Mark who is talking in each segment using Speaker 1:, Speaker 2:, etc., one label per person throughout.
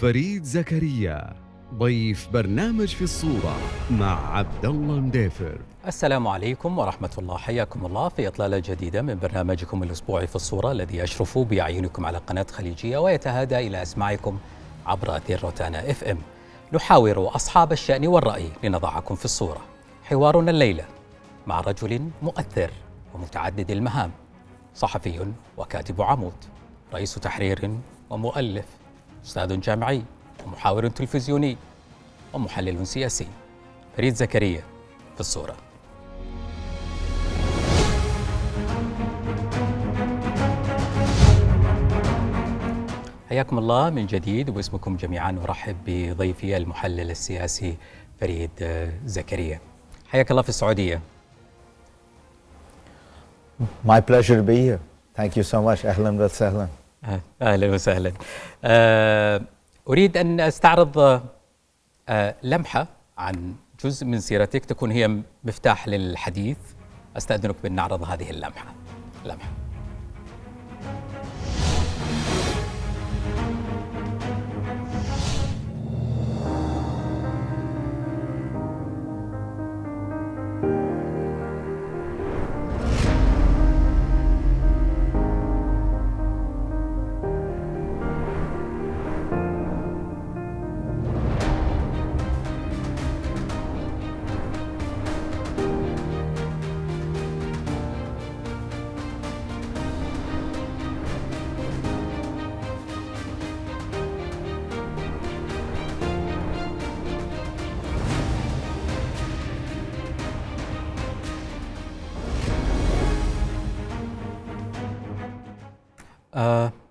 Speaker 1: فريد زكريا ضيف برنامج في الصورة مع عبدالله المديفر.
Speaker 2: السلام عليكم ورحمة الله، حياكم الله في إطلالة جديدة من برنامجكم الأسبوعي في الصورة، الذي يشرف بأعينكم على قناة خليجية ويتهادى إلى أسماعكم عبر أثير روتانا FM. نحاور أصحاب الشأن والرأي لنضعكم في الصورة. حوارنا الليلة مع رجل مؤثر ومتعدد المهام، صحفي وكاتب عمود، رئيس تحرير ومؤلف، أستاذ جامعي ومحاور تلفزيوني ومحلل سياسي. فريد زكريا في الصورة. حياكم الله من جديد وباسمكم جميعا. نرحب بضيفي المحلل السياسي فريد زكريا. حياك الله في السعودية.
Speaker 3: My pleasure to be here. Thank you so much. أهلا وسهلا.
Speaker 2: أهلا وسهلا. أريد أن أستعرض لمحة عن جزء من سيرتك تكون هي مفتاح للحديث. أستأذنك بأن نعرض هذه اللمحة.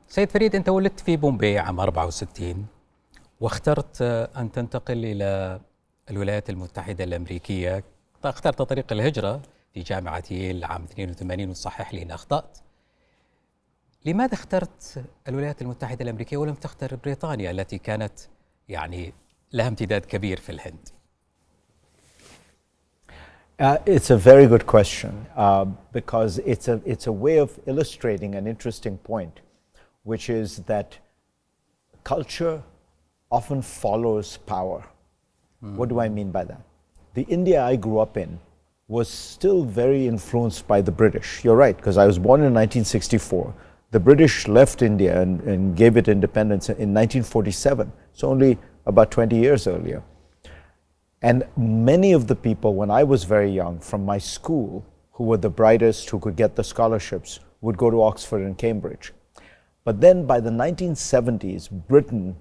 Speaker 2: سيد فريد، أنت ولدت في بومبي عام 64 واخترت أن تنتقل إلى الولايات المتحدة الأمريكية. اخترت طريق الهجرة في جامعة ييل عام 82، وصحح لي إن أخطأت. لماذا اخترت الولايات المتحدة الأمريكية ولم تختر بريطانيا التي كانت لها امتداد كبير في الهند؟
Speaker 3: It's a very good question because it's a way of illustrating an interesting point, which is that culture often follows power. What do I mean by that? The India I grew up in was still very influenced by the British. You're right, because I was born in 1964. The British left India and gave it independence in 1947, so only about 20 years earlier. And many of the people, when I was very young, from my school, who were the brightest, who could get the scholarships, would go to Oxford and Cambridge. But then by the 1970s, Britain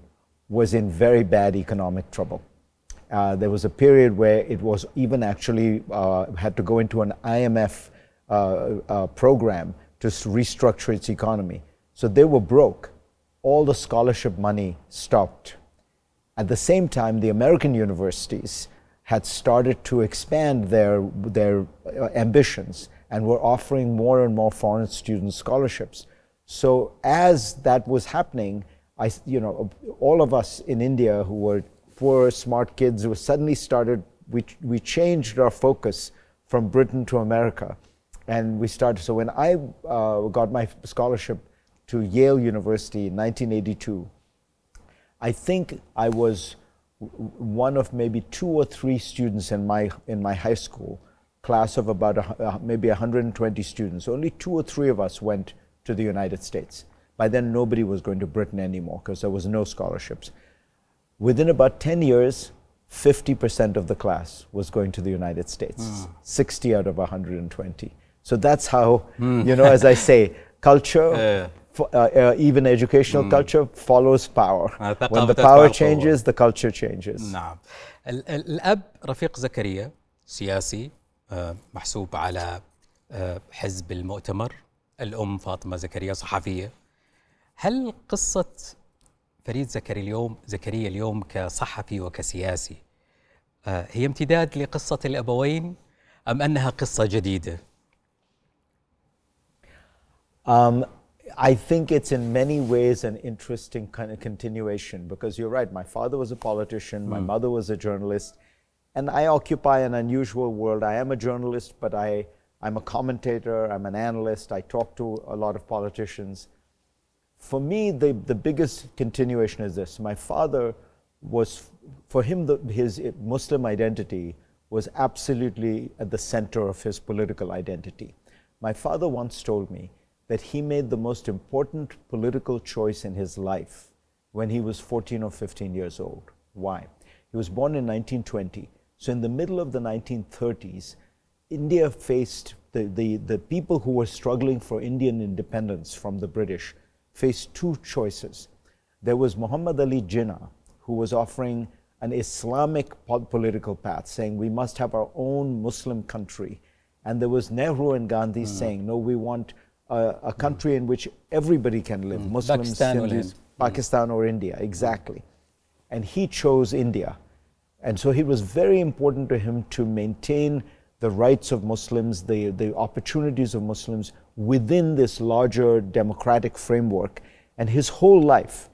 Speaker 3: was in very bad economic trouble. There was a period where it was even actually had to go into an IMF program to restructure its economy. So they were broke. All the scholarship money stopped. At the same time, the American universities had started to expand their ambitions and were offering more and more foreign student scholarships. So as that was happening, all of us in India who were poor, smart kids, who suddenly started, we changed our focus from Britain to America. And we started, so when I got my scholarship to Yale University in 1982, I think I was one of maybe 2 or 3 students in my high school class of about maybe 120 students. Only 2 or 3 of us went to the United States. By then, nobody was going to Britain anymore because there was no scholarships. Within about 10 years, 50% of the class was going to the United States, 60 out of 120. So that's how, as I say, culture, even educational culture follows power. When the power changes, the culture changes.
Speaker 2: نعم. الأب رفيق زكريا سياسي محسوب على حزب المؤتمر. الأم فاطمة زكريا صحفية. هل قصة فريد زكريا اليوم كصحفي وكسياسي هي امتداد لقصة الأبوين أم أنها قصة جديدة؟
Speaker 3: I think it's in many ways an interesting kind of continuation, because you're right, my father was a politician, my mother was a journalist, and I occupy an unusual world. I am a journalist, but I'm a commentator, I'm an analyst, I talk to a lot of politicians. For me, the biggest continuation is this. My father was, for him, his Muslim identity was absolutely at the center of his political identity. My father once told me that he made the most important political choice in his life when he was 14 or 15 years old. Why? He was born in 1920. So in the middle of the 1930s, India faced, the people who were struggling for Indian independence from the British faced two choices. There was Muhammad Ali Jinnah, who was offering an Islamic political path, saying we must have our own Muslim country. And there was Nehru and Gandhi saying, no, we want a country in which everybody can live, Muslims, Hindus, Pakistan or India, exactly. And he chose India. And so it was very important to him to maintain the rights of Muslims, the opportunities of Muslims within this larger democratic framework. And his whole life,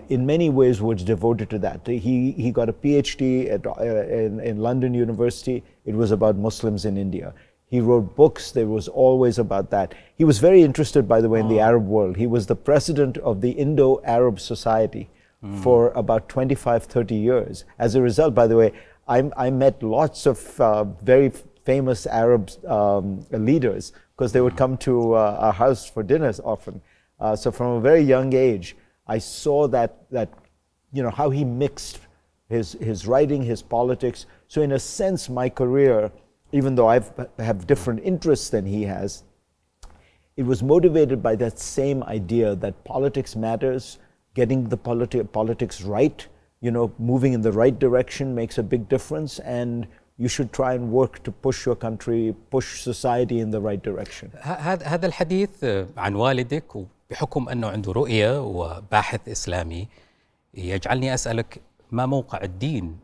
Speaker 3: in many ways, was devoted to that. He got a PhD in London University. It was about Muslims in India. He wrote books. There was always about that. He was very interested, by the way, in the Arab world. He was the president of the Indo-Arab Society for about 25, 30 years. As a result, by the way, I met lots of very famous Arab leaders because they would come to our house for dinners often. So from a very young age, I saw that how he mixed his writing, his politics. So in a sense, my career, even though I have different interests than he has, it was motivated by that same idea that politics matters, getting the politics right, moving in the right direction makes a big difference, and you should try and work to push your country, push society in the right direction.
Speaker 2: هذا الحديث عن والدك وبحكم أنه عنده رؤية وباحث إسلامي يجعلني أسألك ما موقع الدين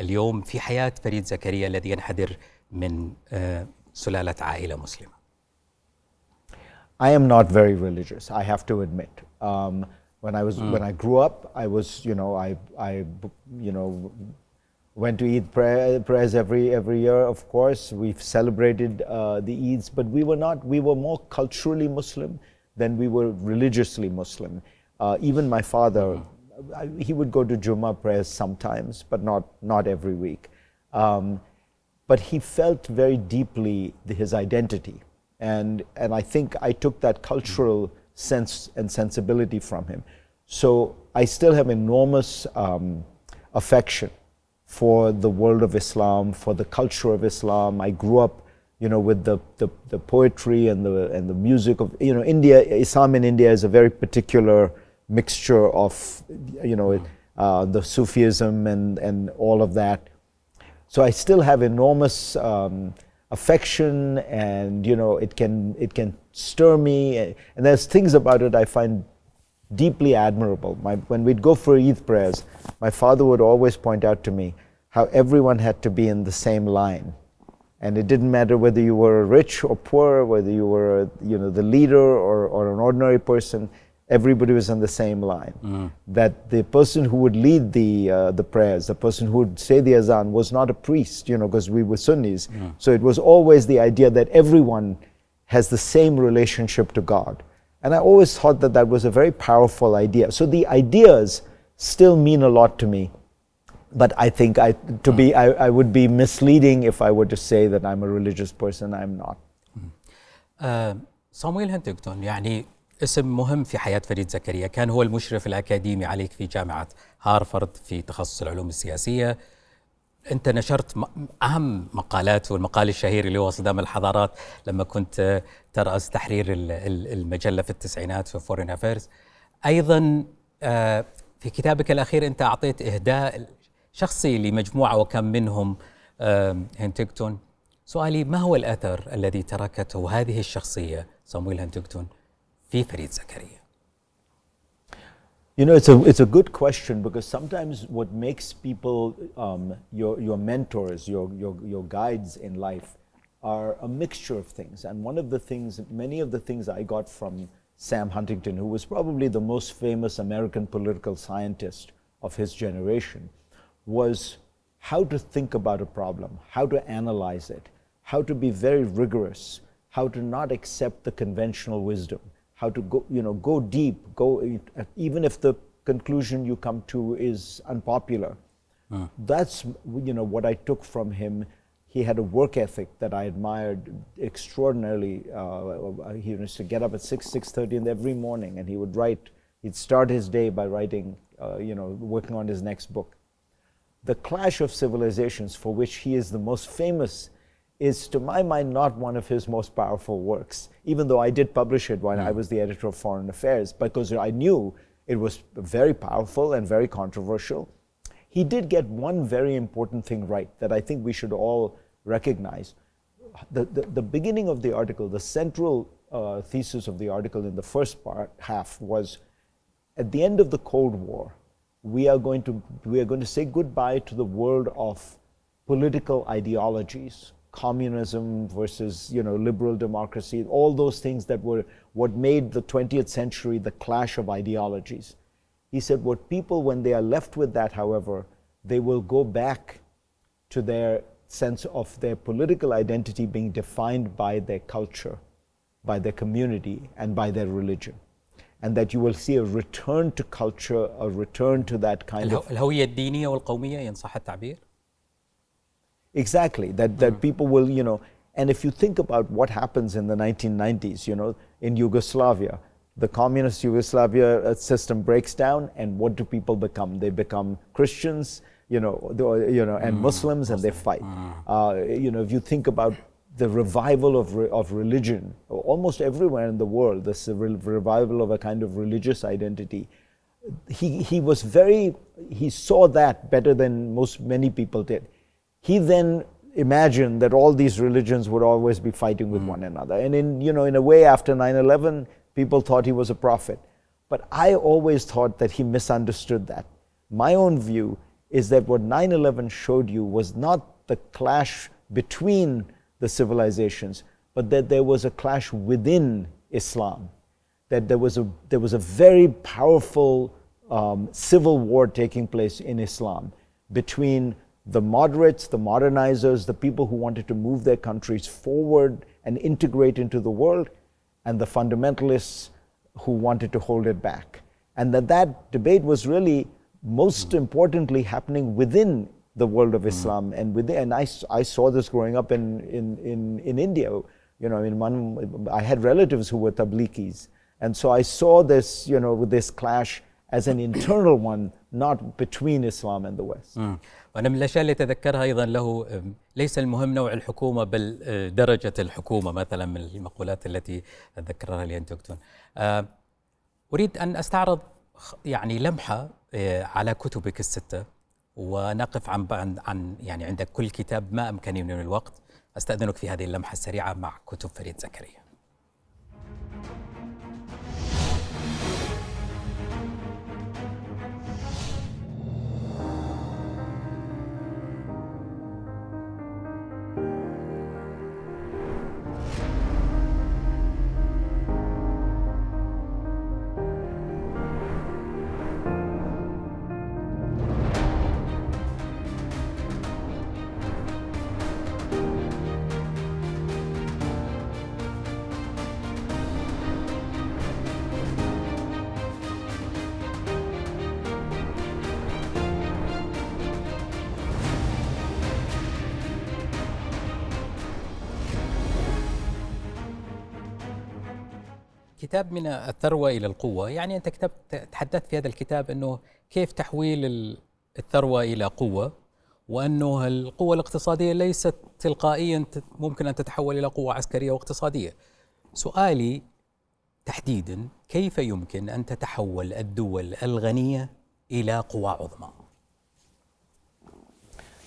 Speaker 2: اليوم في حياة فريد زكريا الذي ينحدر من سلالة عائلة مسلمة.
Speaker 3: I am not very religious, I have to admit. When I grew up, I was, went to Eid prayers every year. Of course, we've celebrated the Eids, but we were more culturally Muslim than we were religiously Muslim. Even my father, he would go to Jummah prayers sometimes, but not every week. But he felt very deeply his identity. And I think I took that cultural sense and sensibility from him. So I still have enormous affection for the world of Islam, for the culture of Islam. I grew up, with the poetry and the music of, India. Islam in India is a very particular mixture of, the Sufism and all of that. So I still have enormous affection, and it can stir me, and there's things about it I find deeply admirable. When we'd go for Eid prayers, my father would always point out to me how everyone had to be in the same line, and it didn't matter whether you were rich or poor, whether you were the leader or an ordinary person. Everybody was on the same line. That the person who would lead the prayers, the person who would say the azan, was not a priest, because we were Sunnis. So it was always the idea that everyone has the same relationship to God. And I always thought that was a very powerful idea. So the ideas still mean a lot to me. But I think I would be misleading if I were to say that I'm a religious person. I'm not.
Speaker 2: صامويل هنتنجتون يعني اسم مهم في حياة فريد زكريا، كان هو المشرف الأكاديمي عليك في جامعة هارفارد في تخصص العلوم السياسية. أنت نشرت أهم مقالات، والمقال الشهير اللي هو صدام الحضارات لما كنت ترأس تحرير المجلة في التسعينات في فورين أفيرز. أيضا في كتابك الأخير أنت أعطيت إهداء شخصي لمجموعة وكم منهم هنتنجتون. سؤالي، ما هو الأثر الذي تركته هذه الشخصية صامويل هنتنجتون في فريد زكريا؟
Speaker 3: It's a good question, because sometimes what makes people your mentors, your guides in life, are a mixture of things. And many of the things I got from Sam Huntington, who was probably the most famous American political scientist of his generation, was how to think about a problem, how to analyze it, how to be very rigorous, how to not accept the conventional wisdom, how to go deep, even if the conclusion you come to is unpopular. That's what I took from him. He had a work ethic that I admired extraordinarily. He used to get up at 6:30 every morning, and he would write. He'd start his day by writing, working on his next book. The Clash of Civilizations, for which he is the most famous, is, to my mind, not one of his most powerful works, even though I did publish it when I was the editor of Foreign Affairs, because I knew it was very powerful and very controversial. He did get one very important thing right that I think we should all recognize. The beginning of the article, the central thesis of the article in the first half was, at the end of the Cold War, we are going to say goodbye to the world of political ideologies, communism versus liberal democracy, all those things that were what made the 20th century the clash of ideologies. He said what people, when they are left with that, however, they will go back to their sense of their political identity being defined by their culture, by their community, and by their religion. And that you will see a return to culture, a return to that kind of...
Speaker 2: الهوية الدينية والقومية إن صح التعبير?
Speaker 3: Exactly, that people will, and if you think about what happens in the 1990s, in Yugoslavia, the communist Yugoslavia system breaks down, and what do people become? They become Christians, and Muslims, and they fight. If you think about the revival of religion, almost everywhere in the world, this revival of a kind of religious identity, he saw that better than many people did. He then imagined that all these religions would always be fighting with one another. And in a way, after 9/11, people thought he was a prophet. But I always thought that he misunderstood that. My own view is that what 9/11 showed you was not the clash between the civilizations, but that there was a clash within Islam. That there was a very powerful civil war taking place in Islam between the moderates, the modernizers, the people who wanted to move their countries forward and integrate into the world, and the fundamentalists who wanted to hold it back. And that debate was really most importantly happening within the world of Islam. And I saw this growing up in India. I had relatives who were Tabligis. And so I saw this, with this clash as an internal one, not between Islam and the West.
Speaker 2: وأنا من الأشياء اللي أتذكرها أيضا له ليس المهم نوع الحكومة بل درجة الحكومة، مثلا من المقولات التي ذكرها لهنتنجتون. أريد أن أستعرض لمحة على كتبك الستة، ونقف عن عند كل كتاب ما أمكنني من الوقت. أستأذنك في هذه اللمحة السريعة مع كتب فريد زكريا. كتاب من الثروة إلى القوة، أنت تحدثت في هذا الكتاب أنه كيف تحويل الثروة إلى قوة، وأنه القوة الاقتصادية ليست تلقائيا ممكن أن تتحول إلى قوة عسكرية واقتصادية. سؤالي تحديدا، كيف يمكن أن تتحول الدول الغنية إلى قوى عظمى؟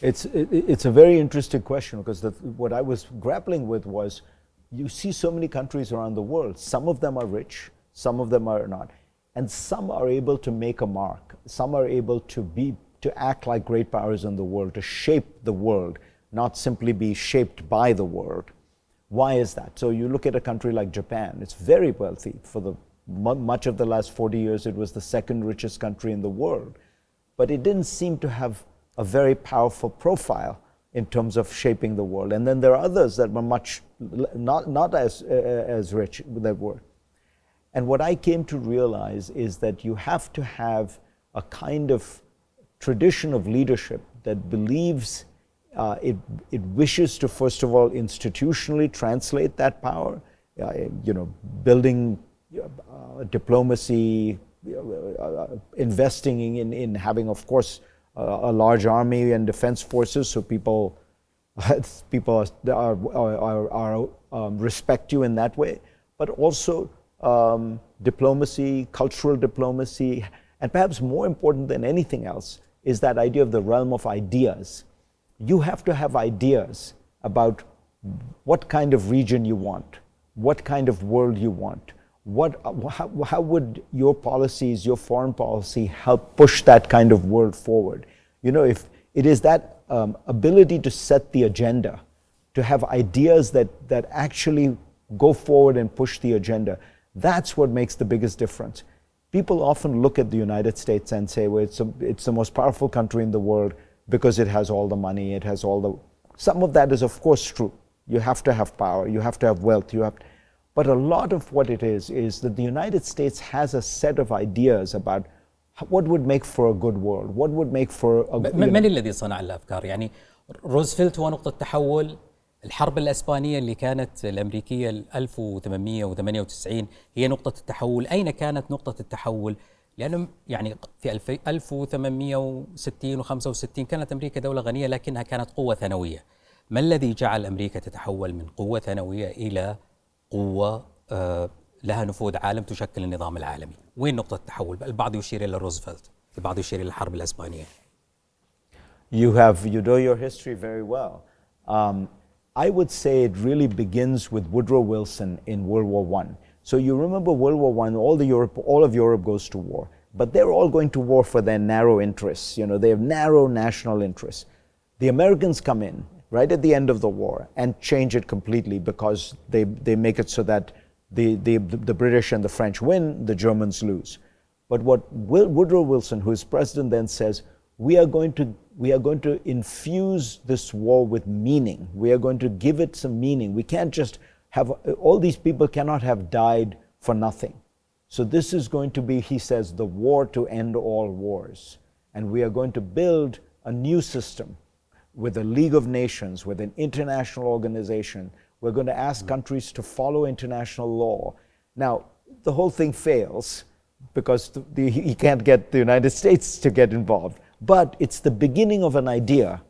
Speaker 3: It's a very interesting question, because what I was grappling with was, you see so many countries around the world. Some of them are rich, some of them are not. And some are able to make a mark. Some are able to act like great powers in the world, to shape the world, not simply be shaped by the world. Why is that? So you look at a country like Japan, it's very wealthy. For much of the last 40 years, it was the second richest country in the world. But it didn't seem to have a very powerful profile in terms of shaping the world. And then there are others that were not as rich that were. And what I came to realize is that you have to have a kind of tradition of leadership that believes it wishes to, first of all, institutionally translate that power, building diplomacy, investing in having, of course, a large army and defense forces, so people respect you in that way, but also diplomacy, cultural diplomacy, and perhaps more important than anything else is that idea of the realm of ideas. You have to have ideas about what kind of region you want, what kind of world you want, how would your policies, your foreign policy help push that kind of world forward. If it is that ability to set the agenda, to have ideas that actually go forward and push the agenda, that's what makes the biggest difference. People often look at the United States and say, well, it's the most powerful country in the world because it has all the money, it has all the... Some of that is, of course, true. You have to have power, you have to have wealth, but a lot of what it is that the United States has a set of ideas about what would make for a good world, what would make for a...
Speaker 2: من الذي صنع الأفكار؟ يعني روزفلت هو نقطة تحول. الحرب الأسبانية اللي كانت الأمريكية 1898 هي نقطة التحول. أين كانت نقطة التحول؟ لأنه يعني في 1860 و65 كانت أمريكا دولة غنية لكنها كانت قوة ثانوية. ما الذي جعل أمريكا تتحول من قوة ثانوية إلى قوة لها نفوذ عالم تشكل النظام العالمي؟ وين نقطة التحول؟ البعض يشير إلى روزفلت، البعض يشير إلى الحرب الأسبانية.
Speaker 3: You know your history very well. I would say it really begins with Woodrow Wilson in World War I. So you remember World War I, all of Europe goes to war, but they're all going to war for their narrow interests. They have narrow national interests. The Americans come in right at the end of the war and change it completely because they make it so that the British and the French win, the Germans lose. But what Woodrow Wilson, who is president, then says, we are going to infuse this war with meaning. We are going to give it some meaning. We can't just have, all these people cannot have died for nothing. So this is going to be, he says, the war to end all wars. And we are going to build a new system with a League of Nations, with an international organization. We're going to ask countries to follow international law. Now, the whole thing fails because he can't get the United States to get involved. But it's the beginning of an idea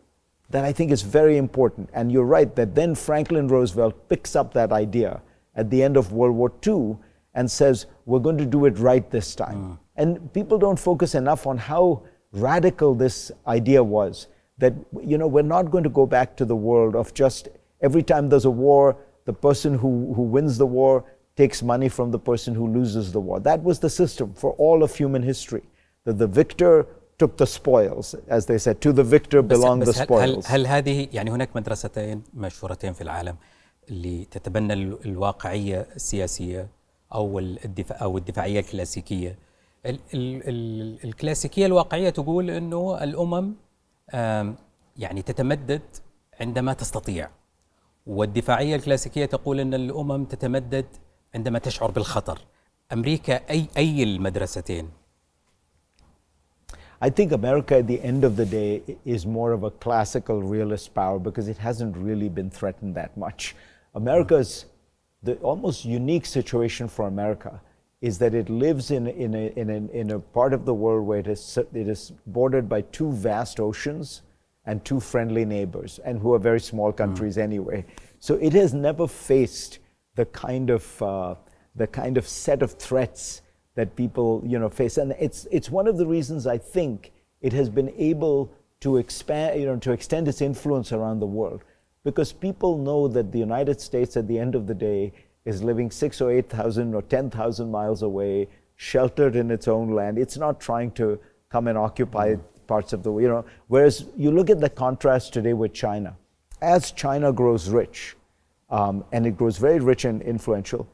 Speaker 3: that I think is very important. And you're right that then Franklin Roosevelt picks up that idea at the end of World War II and says, we're going to do it right this time. And people don't focus enough on how radical this idea was. That, we're not going to go back to the world of just every time there's a war, the person who wins the war takes money from the person who loses the war. That was the system for all of human history. That the victor took the spoils, as they said, to the victor belong the spoils.
Speaker 2: هل هذه يعني هناك مدرستين مشهورتين في العالم اللي تتبنى الواقعية السياسية أو الدفاعية الكلاسيكية. الكلاسيكية الواقعية تقول إنه الأمم يعني تتمدد عندما تستطيع، والدفاعية الكلاسيكية تقول إن الأمم تتمدد عندما تشعر بالخطر. أمريكا أي المدرستين؟
Speaker 3: I think America at the end of the day is more of a classical realist power because it hasn't really been threatened that much. America's, the almost unique situation for America is that it lives in a part of the world where it is bordered by two vast oceans and two friendly neighbors, and who are very small countries anyway. So it has never faced the kind of set of threats that people face, and it's one of the reasons I think it has been able to expand, to extend its influence around the world, because people know that the United States at the end of the day is living 6,000 or 8,000 or 10,000 miles away, sheltered in its own land. It's not trying to come and occupy parts of the world. Whereas you look at the contrast today with China. As China grows rich, and it grows very rich and influential,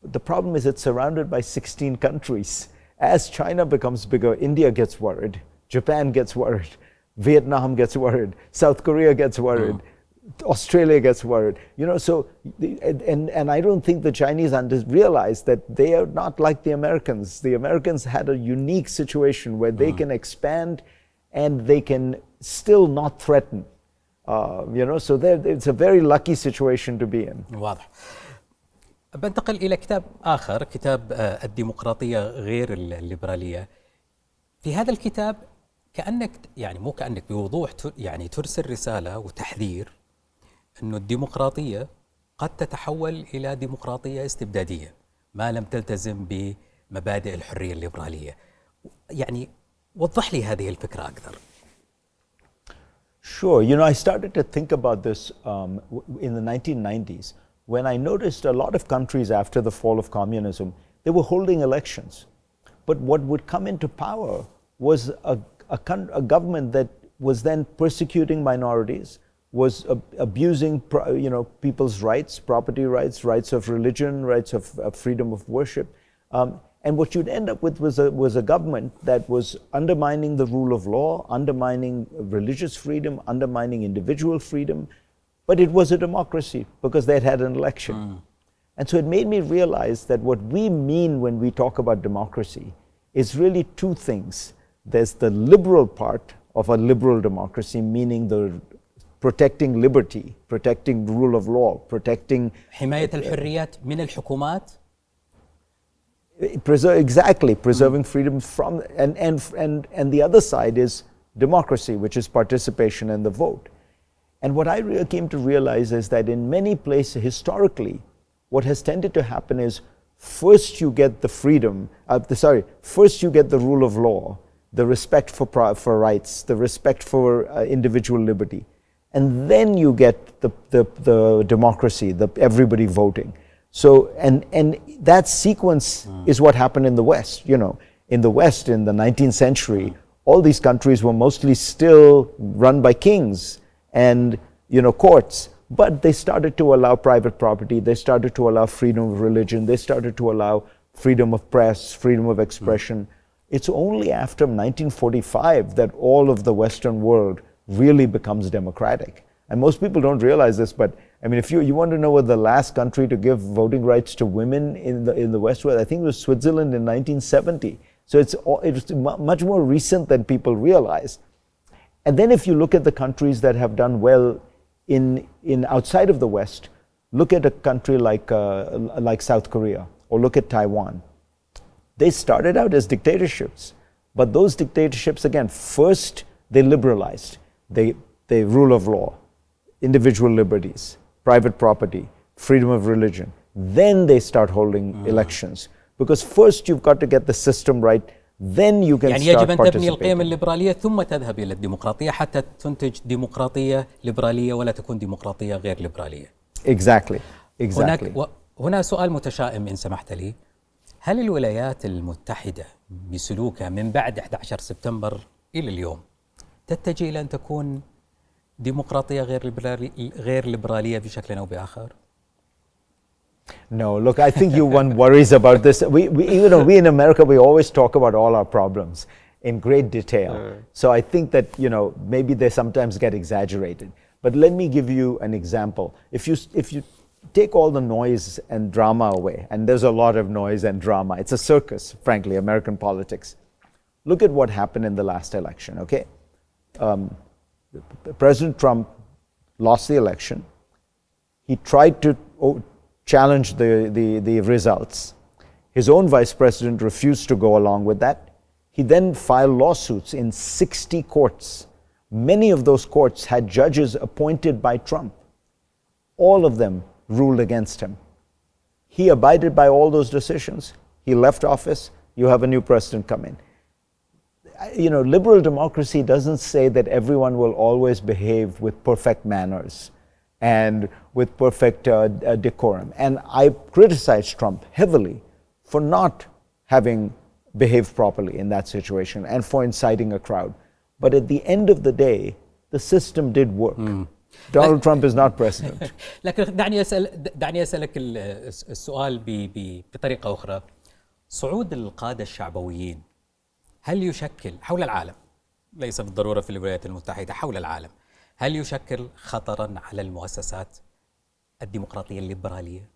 Speaker 3: the problem is it's surrounded by 16 countries. As China becomes bigger, India gets worried, Japan gets worried, Vietnam gets worried, South Korea gets worried. Australia gets worried. So and I don't think the Chinese realize that they are not like the Americans. The Americans had a unique situation where they can expand and they can still not threaten. So it's a very lucky situation to be in.
Speaker 2: واضح. بنتقل إلى كتاب آخر، كتاب الديمقراطية غير الليبرالية. في هذا الكتاب كأنك مو كأنك بوضوح ترسل رسالة وتحذير أنه الديمقراطية قد تتحول إلى ديمقراطية استبدادية ما لم تلتزم بمبادئ الحرية الليبرالية. وضح لي هذه الفكرة أكثر.
Speaker 3: Sure. I started to think about this in the 1990s when I noticed a lot of countries after the fall of communism, they were holding elections. But what would come into power was a government that was then persecuting minorities, was abusing people's rights, property rights, rights of religion, rights of freedom of worship. And what you'd end up with was a government that was undermining the rule of law, undermining religious freedom, undermining individual freedom. But it was a democracy because they'd had an election. And so it made me realize that what we mean when we talk about democracy is really two things. There's the liberal part of a liberal democracy, meaning the protecting liberty, protecting the rule of law, protecting
Speaker 2: حماية الحريات من الحكومات.
Speaker 3: Preserving freedom from, and the other side is democracy, which is participation in the vote. And what I came to realize is that in many places historically, what has tended to happen is first you get the freedom, first you get the rule of law, the respect for rights, the respect for individual liberty, and then you get the democracy, everybody voting. So, and that sequence is what happened in the West. In the West, in the 19th century, all these countries were mostly still run by kings and, courts. But they started to allow private property. They started to allow freedom of religion. They started to allow freedom of press, freedom of expression. It's only after 1945 that all of the Western world really becomes democratic. And most people don't realize this, but if you want to know what the last country to give voting rights to women in the West was, I think it was Switzerland in 1970. So it's much more recent than people realize. And then if you look at the countries that have done well in outside of the West, look at a country like South Korea, or look at Taiwan. They started out as dictatorships, but those dictatorships, again, first they liberalized. They rule of law, individual liberties, private property, freedom of religion. Then they start holding elections. Because first you've got to get the system right, then you can start
Speaker 2: يجب أن تبني
Speaker 3: participating.
Speaker 2: القيم الليبرالية ثم تذهب إلى الديمقراطية حتى تنتج ديمقراطية ليبرالية ولا تكون ديمقراطية غير ليبرالية.
Speaker 3: Exactly.
Speaker 2: هنا سؤال متشائم إن سمحت لي. هل الولايات المتحدة بسلوكها من بعد 11 سبتمبر إلى اليوم تتجه إلى أن تكون ديمقراطية غير ليبرالية بشكل أو بآخر؟
Speaker 3: No, look, I think one worries about this. We in America, we always talk about all our problems in great detail. So I think that, maybe they sometimes get exaggerated. But let me give you an example. If you take all the noise and drama away, and there's a lot of noise and drama, it's a circus, frankly, American politics. Look at what happened in the last election, okay? President Trump lost the election. He tried to challenge the results. His own vice president refused to go along with that. He then filed lawsuits in 60 courts. Many of those courts had judges appointed by Trump. All of them ruled against him. He abided by all those decisions. He left office. You have a new president come in. Liberal democracy doesn't say that everyone will always behave with perfect manners and with perfect decorum. And I criticized Trump heavily for not having behaved properly in that situation and for inciting a crowd. But at the end of the day, the system did work. Donald Trump is not president.
Speaker 2: لكن دعني أسألك السؤال بطريقة أخرى. صعود القادة الشعبويين هل يشكل حول العالم، ليس بالضرورة في الولايات المتحدة، حول العالم، هل يشكل خطرا على المؤسسات الديمقراطية الليبرالية؟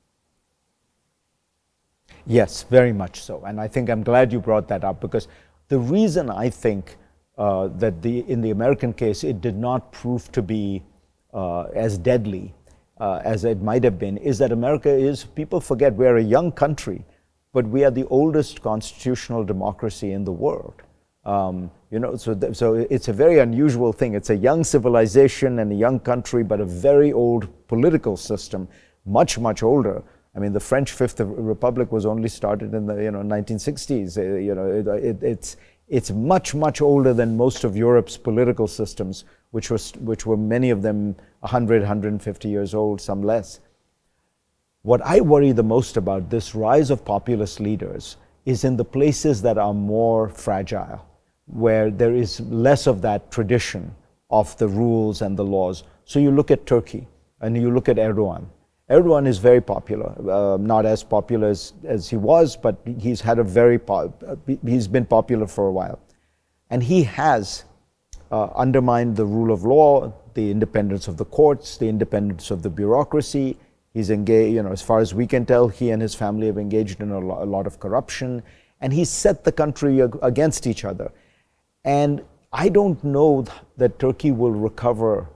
Speaker 3: Yes, very much so. And I think I'm glad you brought that up, because the reason I think that in the American case it did not prove to be as deadly as it might have been is that America is, people forget, we're a young country, but we are the oldest constitutional democracy in the world. So it's a very unusual thing. It's a young civilization and a young country, but a very old political system, much, much older. I mean, the French Fifth Republic was only started in the 1960s. It's much, much older than most of Europe's political systems, which were many of them 100, 150 years old, some less. What I worry the most about this rise of populist leaders is in the places that are more fragile, where there is less of that tradition of the rules and the laws. So you look at Turkey and you look at Erdogan. Erdogan is very popular, not as popular as he was, but he's had he's been popular for a while. And he has undermined the rule of law, the independence of the courts, the independence of the bureaucracy. He's engaged, as far as we can tell, he and his family have engaged in a lot of corruption, and he's set the country against each other. And I don't know that Turkey will recover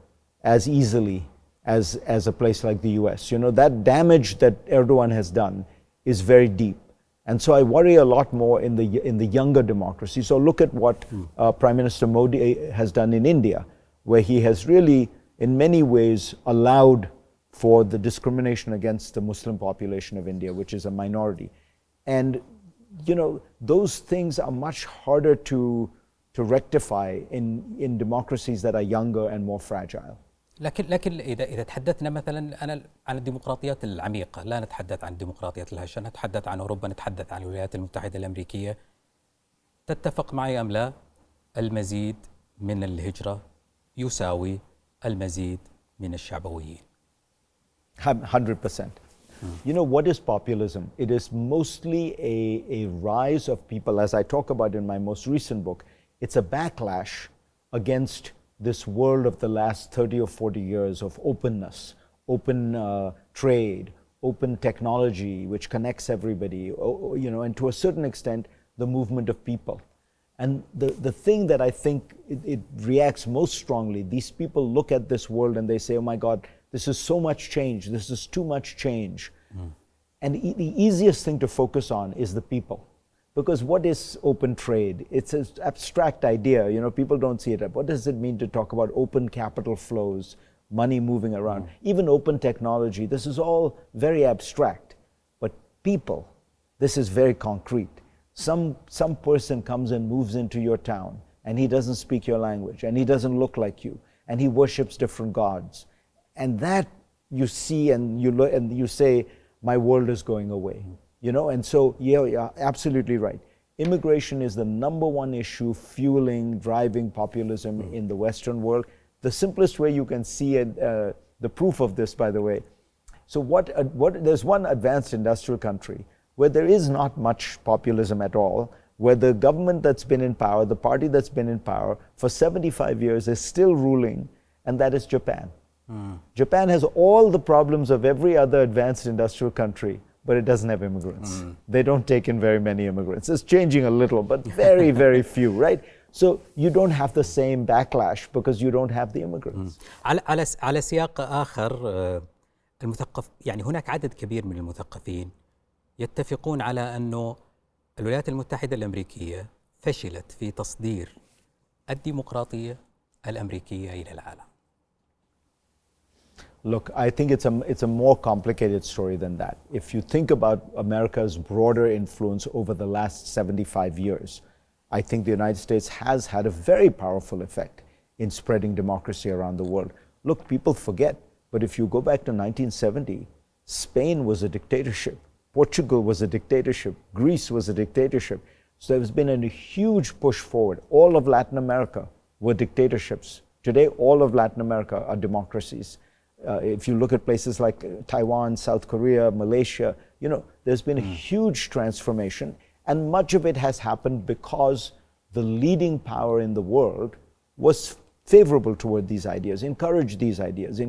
Speaker 3: as easily as a place like the US. That damage that Erdogan has done is very deep. And so I worry a lot more in the younger democracy. So look at what Prime Minister Modi has done in India, where he has really, in many ways, allowed for the discrimination against the Muslim population of India, which is a minority. And, those things are much harder to rectify in democracies that are younger and more fragile.
Speaker 2: لكن إذا تحدثنا مثلا عن الديمقراطيات العميقة، لا نتحدث عن الديمقراطيات الهشة، نتحدث عن أوروبا، نتحدث عن الولايات المتحدة الأمريكية، تتفق معي أم لا؟ المزيد من الهجرة يساوي المزيد من الشعبويين.
Speaker 3: 100%. What is populism? It is mostly a rise of people, as I talk about in my most recent book. It's a backlash against this world of the last 30 or 40 years of openness, open trade, open technology, which connects everybody, and to a certain extent, the movement of people. And the thing that I think it reacts most strongly, these people look at this world and they say, oh my God, this is so much change, this is too much change. And the easiest thing to focus on is the people. Because what is open trade? It's an abstract idea, people don't see it. What does it mean to talk about open capital flows, money moving around, even open technology? This is all very abstract. But people, this is very concrete. Some person comes and moves into your town, and he doesn't speak your language, and he doesn't look like you, and he worships different gods. And that you see and you look and you say, my world is going away. And so, you're absolutely right. Immigration is the number one issue fueling, driving populism in the Western world. The simplest way you can see it, the proof of this, by the way. So there's one advanced industrial country where there is not much populism at all, where the government that's been in power, the party that's been in power for 75 years is still ruling, and that is Japan. Japan has all the problems of every other advanced industrial country, but it doesn't have immigrants. They don't take in very many immigrants. It's changing a little, but very, very few, right? So you don't have the same backlash because you don't have the immigrants.
Speaker 2: على سياق آخر، المثقف هناك عدد كبير من المثقفين يتفقون على أنه الولايات المتحدة الأمريكية فشلت في تصدير الديمقراطية الأمريكية إلى العالم.
Speaker 3: Look, I think it's a more complicated story than that. If you think about America's broader influence over the last 75 years, I think the United States has had a very powerful effect in spreading democracy around the world. Look, people forget, but if you go back to 1970, Spain was a dictatorship, Portugal was a dictatorship, Greece was a dictatorship. So there's been a huge push forward. All of Latin America were dictatorships. Today, all of Latin America are democracies. If you look at places like Taiwan, South Korea, Malaysia, there's been a huge transformation, and much of it has happened because the leading power in the world was favorable toward these ideas, encourage these ideas.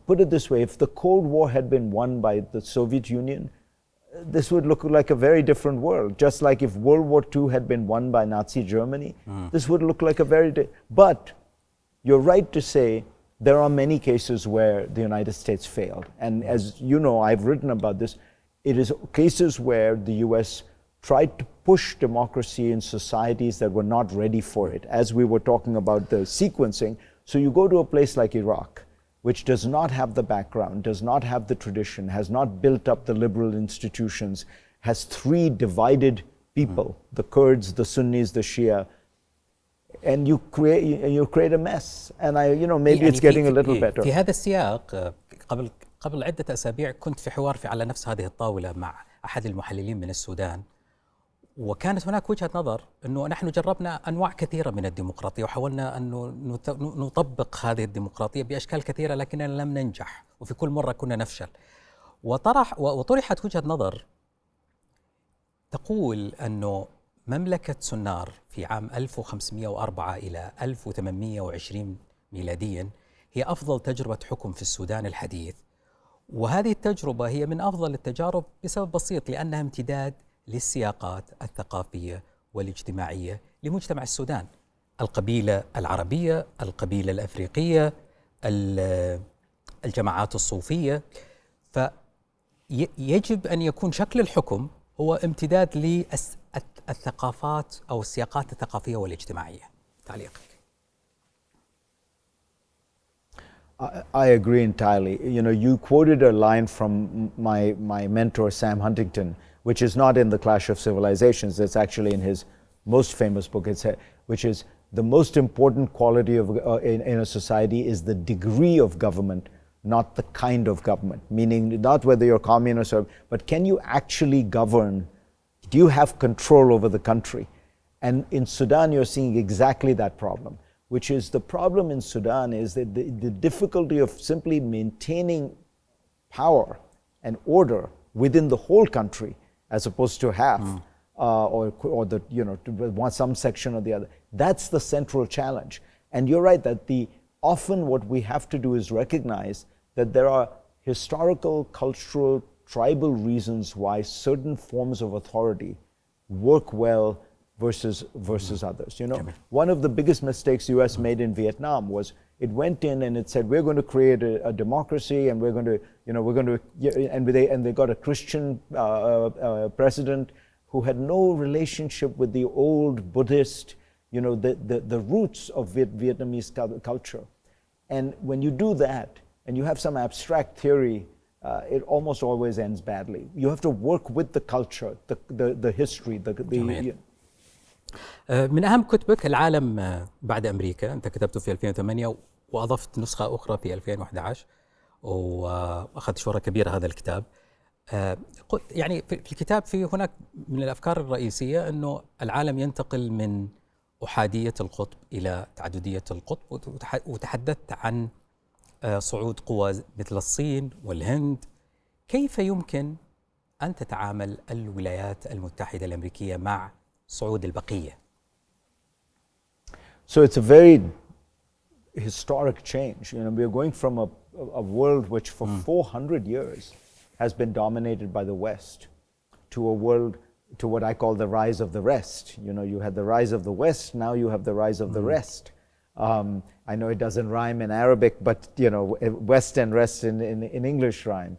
Speaker 3: Put it this way, if the Cold War had been won by the Soviet Union, this would look like a very different world. Just like if World War II had been won by Nazi Germany, this would look like a but you're right to say there are many cases where the United States failed. And as you know, I've written about this. It is cases where the US tried to push democracy in societies that were not ready for it, as we were talking about the sequencing. So you go to a place like Iraq, which does not have the background, does not have the tradition, has not built up the liberal institutions, has 3 divided people, the Kurds, the Sunnis, the Shia, and you create a mess. And maybe it's getting a little better.
Speaker 2: في هذا السياق قبل عدة أسابيع كنت في حوار على نفس هذه الطاولة مع أحد المحللين من السودان، وكانت هناك وجهة نظر أنه نحن جربنا أنواع كثيرة من الديمقراطية وحاولنا أن نطبق هذه الديمقراطية بأشكال كثيرة لكننا لم ننجح، وفي كل مرة كنا نفشل. وطرحت وجهة نظر تقول أنه مملكة سنار في عام 1504 إلى 1820 ميلاديا هي أفضل تجربة حكم في السودان الحديث، وهذه التجربة هي من أفضل التجارب بسبب بسيط، لأنها امتداد للسياقات الثقافية والاجتماعية لمجتمع السودان، القبيلة العربية، القبيلة الأفريقية، الجماعات الصوفية. فيجب أن يكون شكل الحكم هو امتداد للثقافات أو السياقات الثقافية والاجتماعية. تعليقك؟
Speaker 3: I agree entirely. You quoted a line from my mentor, Sam Huntington, which is not in The Clash of Civilizations. It's actually in his most famous book, which is the most important quality in a society is the degree of government, not the kind of government. Meaning not whether you're communist but can you actually govern? Do you have control over the country? And in Sudan, you're seeing exactly that problem, which is the problem in Sudan is that the difficulty of simply maintaining power and order within the whole country, as opposed to half, or some section or the other. That's the central challenge. And you're right that often what we have to do is recognize that there are historical, cultural, tribal reasons why certain forms of authority work well versus others. One of the biggest mistakes the US made in Vietnam was it went in and it said, we're going to create a democracy, and and they got a Christian president who had no relationship with the old Buddhist, the roots of Vietnamese culture. And when you do that and you have some abstract theory, it almost always ends badly. You have to work with the culture, the history,
Speaker 2: من أهم كتبك العالم بعد أمريكا، أنت كتبته في 2008 وأضفت نسخة أخرى في 2011 وأخذت شهرة كبيرة هذا الكتاب. يعني في الكتاب في هناك من الأفكار الرئيسية أنه العالم ينتقل من أحادية القطب إلى تعددية القطب، وتحدثت عن صعود قوى مثل الصين والهند. كيف يمكن أن تتعامل الولايات المتحدة الأمريكية مع صعود البقية؟
Speaker 3: So it's a very historic change. We are going from a world which for 400 years has been dominated by the West to a world, to what I call the rise of the rest. You had the rise of the West, now you have the rise of the rest. I know it doesn't rhyme in Arabic, but West and rest in English rhyme.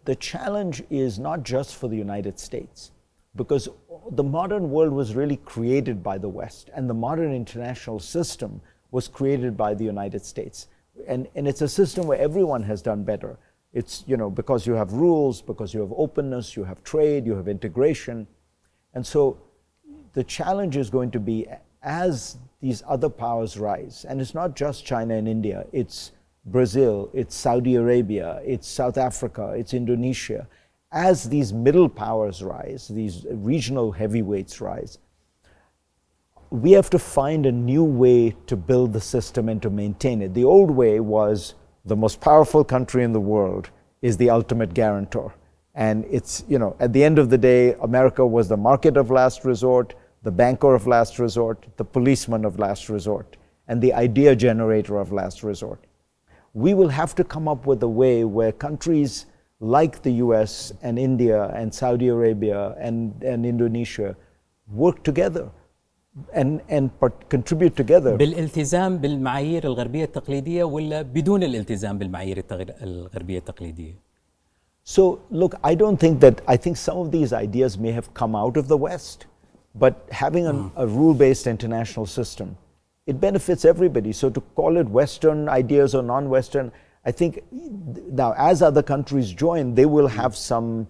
Speaker 3: The challenge is not just for the United States, because the modern world was really created by the West, and the modern international system was created by the United States. And it's a system where everyone has done better. It's, because you have rules, because you have openness, you have trade, you have integration. And so the challenge is going to be, as these other powers rise, and it's not just China and India, it's Brazil, it's Saudi Arabia, it's South Africa, it's Indonesia. As these middle powers rise, these regional heavyweights rise, we have to find a new way to build the system and to maintain it. The old way was the most powerful country in the world is the ultimate guarantor. And it's, at the end of the day, America was the market of last resort. the banker of last resort, the policeman of last resort, and the idea generator of last resort. We will have to come up with a way where countries like the US and India and Saudi Arabia and Indonesia work together and contribute together.
Speaker 2: بالالتزام بالمعايير الغربية التقليدية ولا بدون الالتزام بالمعايير الغربية التقليدية؟
Speaker 3: So look, I think some of these ideas may have come out of the West, but having a rule-based international system, it benefits everybody. So to call it Western ideas or non-Western, I think now as other countries join, they will have some,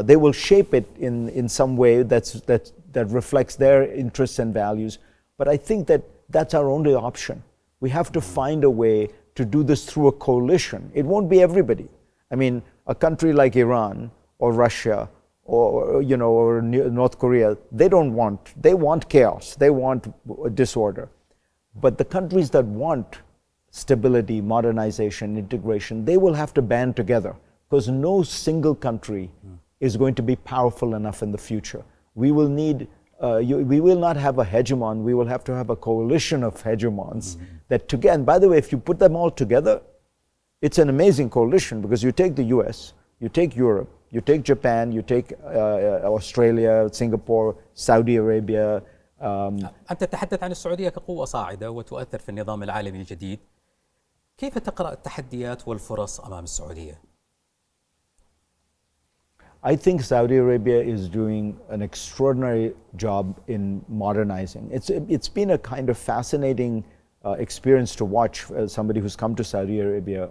Speaker 3: they will shape it in some way that reflects their interests and values. But I think that's our only option. We have to find a way to do this through a coalition. It won't be everybody. I mean, a country like Iran or Russia or North Korea, they want chaos, they want disorder. But the countries that want stability, modernization, integration, they will have to band together, because no single country is going to be powerful enough in the future. We will need, we will not have a hegemon, we will have to have a coalition of hegemons that together, and by the way, if you put them all together, it's an amazing coalition, because you take the US, you take Europe, you take Japan, you take Australia, Singapore, Saudi Arabia.
Speaker 2: أنت تتحدث عن السعودية كقوة صاعدة وتؤثر في النظام العالمي الجديد. كيف تقرأ التحديات والفرص أمام السعودية؟
Speaker 3: I think Saudi Arabia is doing an extraordinary job in modernizing. It's been a kind of fascinating experience to watch as somebody who's come to Saudi Arabia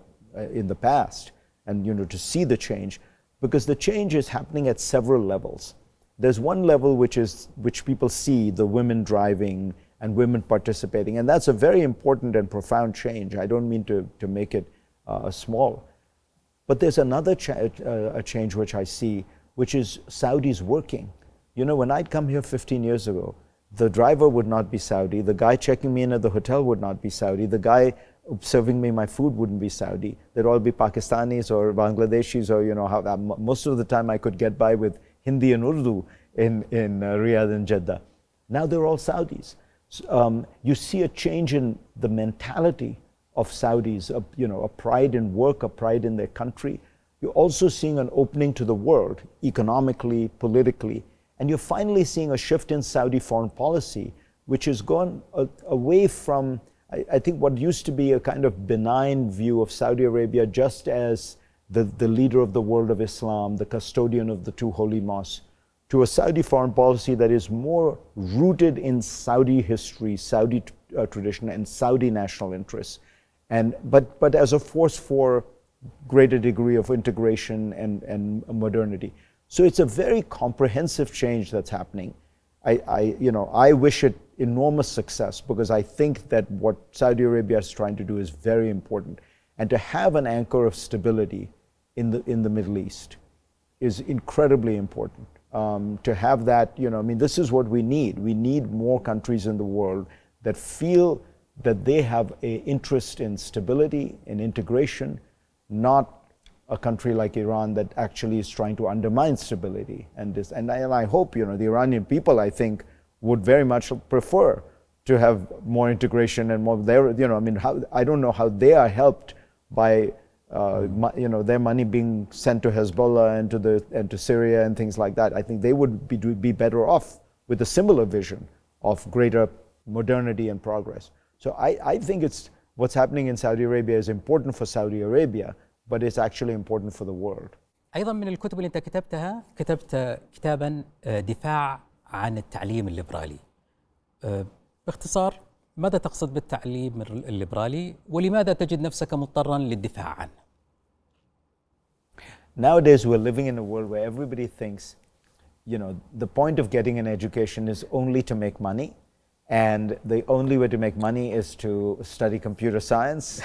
Speaker 3: in the past, and to see the change, because the change is happening at several levels. There's one level which people see, the women driving and women participating, and that's a very important and profound change. I don't mean to make it small. But there's another a change which I see, which is Saudis working. When I'd come here 15 years ago, the driver would not be Saudi, the guy checking me in at the hotel would not be Saudi, the guy serving me my food wouldn't be Saudi. They'd all be Pakistanis or Bangladeshis, or most of the time I could get by with Hindi and Urdu in Riyadh and Jeddah. Now they're all Saudis. You see a change in the mentality of Saudis, a pride in work, a pride in their country. You're also seeing an opening to the world, economically, politically, and you're finally seeing a shift in Saudi foreign policy, which has gone away from, I think, what used to be a kind of benign view of Saudi Arabia just as the leader of the world of Islam, the custodian of the two holy mosques, to a Saudi foreign policy that is more rooted in Saudi history, Saudi tradition, and Saudi national interests, but as a force for greater degree of integration and modernity. So it's a very comprehensive change that's happening. I wish it enormous success, because I think that what Saudi Arabia is trying to do is very important, and to have an anchor of stability in the Middle East is incredibly important. To have that, this is what we need. We need more countries in the world that feel that they have an interest in stability, in integration, not a country like Iran that actually is trying to undermine stability. And I hope, the Iranian people, I think, would very much prefer to have more integration and more. I don't know how they are helped by their money being sent to Hezbollah and to Syria and things like that. I think they would be better off with a similar vision of greater modernity and progress. So I think what's happening in Saudi Arabia is important for Saudi Arabia, but it's actually important for the world.
Speaker 2: أيضا من الكتب اللي أنت كتبتها، كتبت كتابا دفاع عن التعليم الليبرالي. باختصار، ماذا تقصد بالتعليم الليبرالي ولماذا تجد نفسك مضطرا للدفاع عنه؟
Speaker 3: Nowadays we're living in a world where everybody thinks, the point of getting an education is only to make money, and the only way to make money is to study computer science.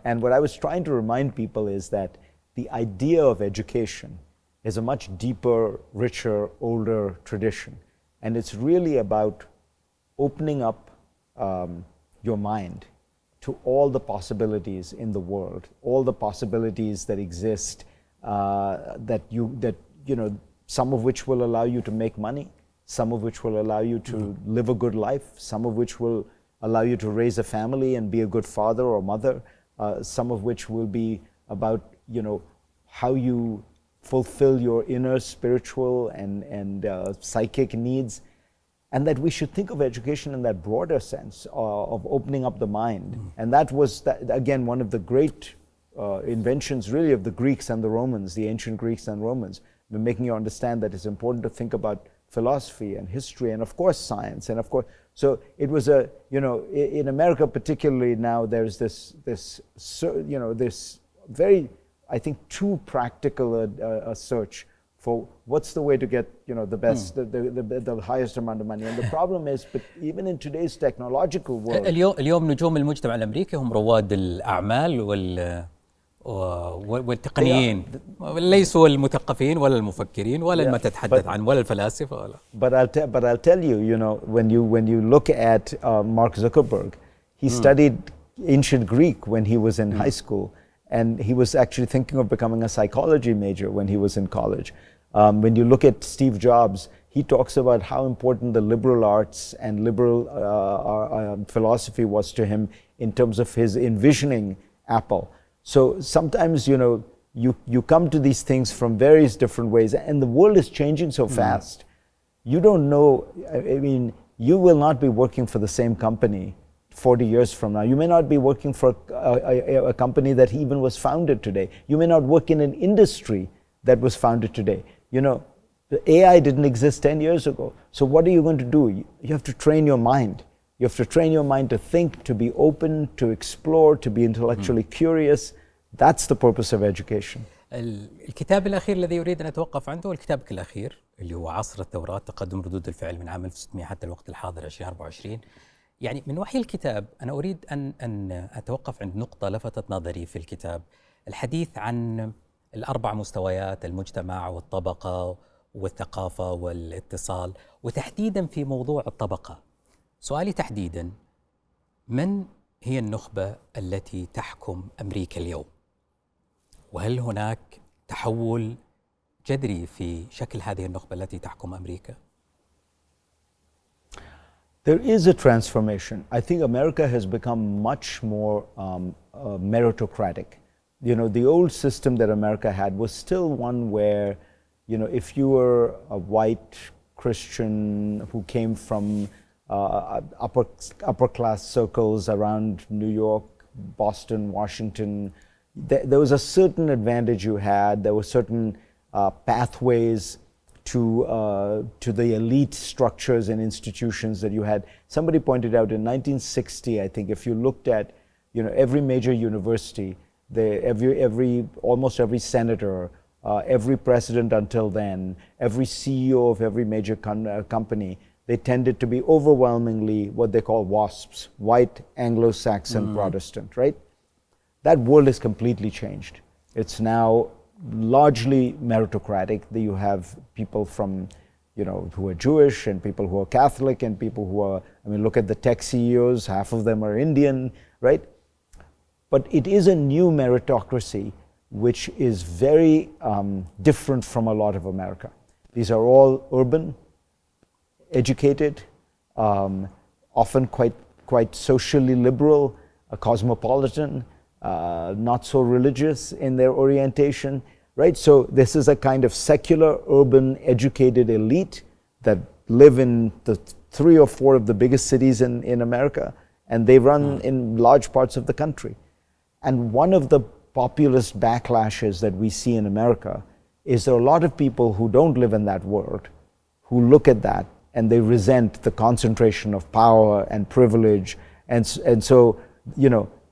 Speaker 3: And what I was trying to remind people is that the idea of education is a much deeper, richer, older tradition. And it's really about opening up your mind to all the possibilities in the world, all the possibilities that exist, some of which will allow you to make money, some of which will allow you to live a good life, some of which will allow you to raise a family and be a good father or mother, some of which will be about, how you fulfill your inner spiritual and psychic needs. And that we should think of education in that broader sense of opening up the mind. And that was, again, one of the great inventions really of the Greeks and the Romans, the ancient Greeks and Romans, making you understand that it's important to think about philosophy and history and of course science and of course, so it was in America particularly now there's this very, I think, too practical a search for what's the way to get the best, the highest amount of money. And the problem is, but even in today's technological world,
Speaker 2: اليوم نجوم المجتمع الأمريكي هم رواد الأعمال والتقنيين، ليسوا المثقفين ولا المفكرين ولا ما تتحدث عن ولا الفلاسفة ولا.
Speaker 3: But I'll tell you, when you look at Mark Zuckerberg, he studied ancient Greek when he was in high school, and he was actually thinking of becoming a psychology major when he was in college. When you look at Steve Jobs, he talks about how important the liberal arts and liberal philosophy was to him in terms of his envisioning Apple. So sometimes, you come to these things from various different ways, and the world is changing so fast. You don't know, you will not be working for the same company 40 years from now. You may not be working for a company that even was founded today. You may not work in an industry that was founded today. The AI didn't exist 10 years ago. So what are you going to do? You have to train your mind. You have to train your mind to think, to be open, to explore, to be intellectually curious. That's the purpose of education.
Speaker 2: الكتاب الأخير الذي أريد أن أتوقف عنده هو كتابك الأخير اللي هو عصر الثورات، تقدم ردود الفعل من عام 1600 حتى الوقت الحاضر 2024. يعني من وحي الكتاب أنا أريد أن أتوقف عند نقطة لفتت نظري في الكتاب، الحديث عن الأربع مستويات، المجتمع والطبقة والثقافة والاتصال، وتحديدا في موضوع الطبقة. سؤالي تحديدا، من هي النخبة التي تحكم أمريكا اليوم؟ وهل هناك تحول جذري في شكل هذه النخبة التي تحكم أمريكا؟
Speaker 3: There is a transformation. I think America has become much more meritocratic. The old system that America had was still one where, if you were a white Christian who came from upper class circles around New York, Boston, Washington, there was a certain advantage you had. There were certain pathways to the elite structures and institutions that you had. Somebody pointed out in 1960, I think, if you looked at every major university, almost every senator, every president until then, every CEO of every major company, they tended to be overwhelmingly what they call WASPs, white Anglo-Saxon Protestant, right? That world has completely changed. It's now largely meritocratic. You have people from, who are Jewish and people who are Catholic and people who are, look at the tech CEOs, half of them are Indian, right? But it is a new meritocracy which is very different from a lot of America. These are all urban, educated, often quite socially liberal, cosmopolitan, not so religious in their orientation, right? So this is a kind of secular, urban, educated elite that live in the 3 or 4 of the biggest cities in America, and they run in large parts of the country. And one of the populist backlashes that we see in America is there are a lot of people who don't live in that world, who look at that and they resent the concentration of power and privilege. And so,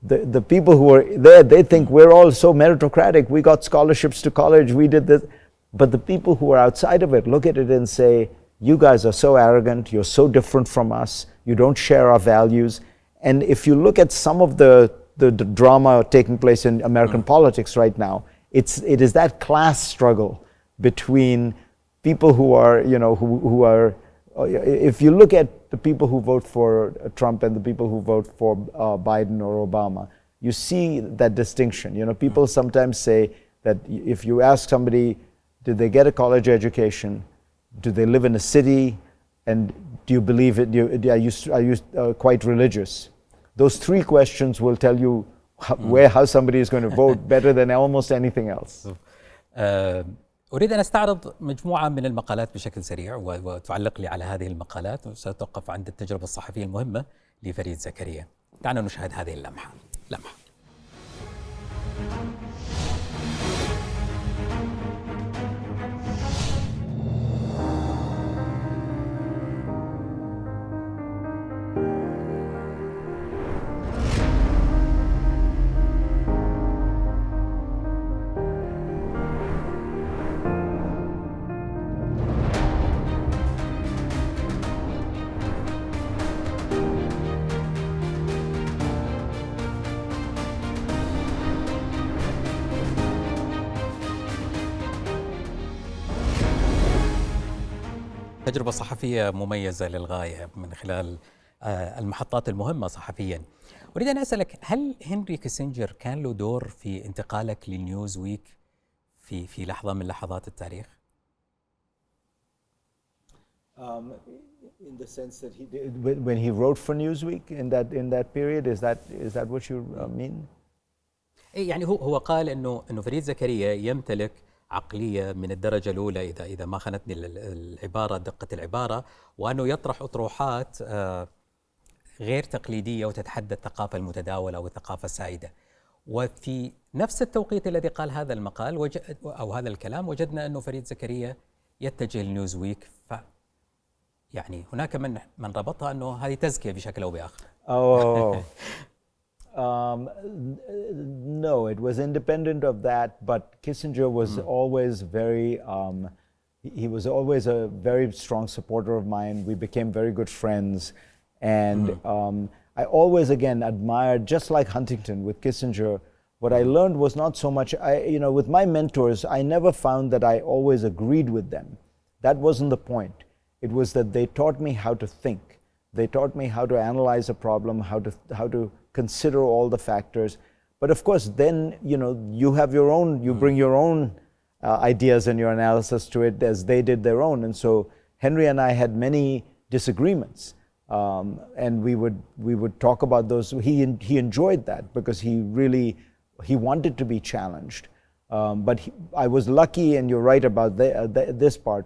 Speaker 3: the people who are there, they think we're all so meritocratic, we got scholarships to college, we did this. But the people who are outside of it look at it and say, you guys are so arrogant, you're so different from us, you don't share our values. And if you look at some of the drama taking place in American politics right now, it is that class struggle between people who are, who are, if you look at the people who vote for Trump and the people who vote for Biden or Obama, you see that distinction. People sometimes say that if you ask somebody, did they get a college education? Do they live in a city? And do you believe it? Are you quite religious? Those three questions will tell you how somebody is going to vote better than almost anything else.
Speaker 2: أريد أن أستعرض مجموعة من المقالات بشكل سريع وتعلق لي على هذه المقالات، وسأتوقف عند التجربة الصحفية المهمة لفريد زكريا. دعنا نشاهد هذه اللمحة. تجربة صحفية مميزة للغاية من خلال المحطات المهمة صحفيا. أريد أن أسألك، هل هنري كيسنجر كان له دور في انتقالك للنيوز ويك في لحظة من لحظات التاريخ؟
Speaker 3: In the sense that he did, when he wrote for Newsweek in that period, is that what you mean?
Speaker 2: يعني هو قال إنه فريد زكريا يمتلك عقلية من الدرجة الأولى، إذا ما خانتني العبارة، دقة العبارة، وأنه يطرح أطروحات غير تقليدية وتتحدى الثقافة المتداولة أو الثقافة السائدة. وفي نفس التوقيت الذي قال هذا المقال أو هذا الكلام، وجدنا أنه فريد زكريا يتجه لنيوزويك. يعني هناك من ربطها أنه هذه تزكية بشكل أو بآخر.
Speaker 3: No, it was independent of that, but Kissinger was always he was always a very strong supporter of mine. We became very good friends. And I always, again, admired, just like Huntington with Kissinger, what I learned was not so much, with my mentors, I never found that I always agreed with them. That wasn't the point. It was that they taught me how to think. They taught me how to analyze a problem, how to consider all the factors. But of course, then, you have your own, you bring your own ideas and your analysis to it as they did their own. And so Henry and I had many disagreements. And we would talk about those. He enjoyed that because he wanted to be challenged. But I was lucky, and you're right about this part.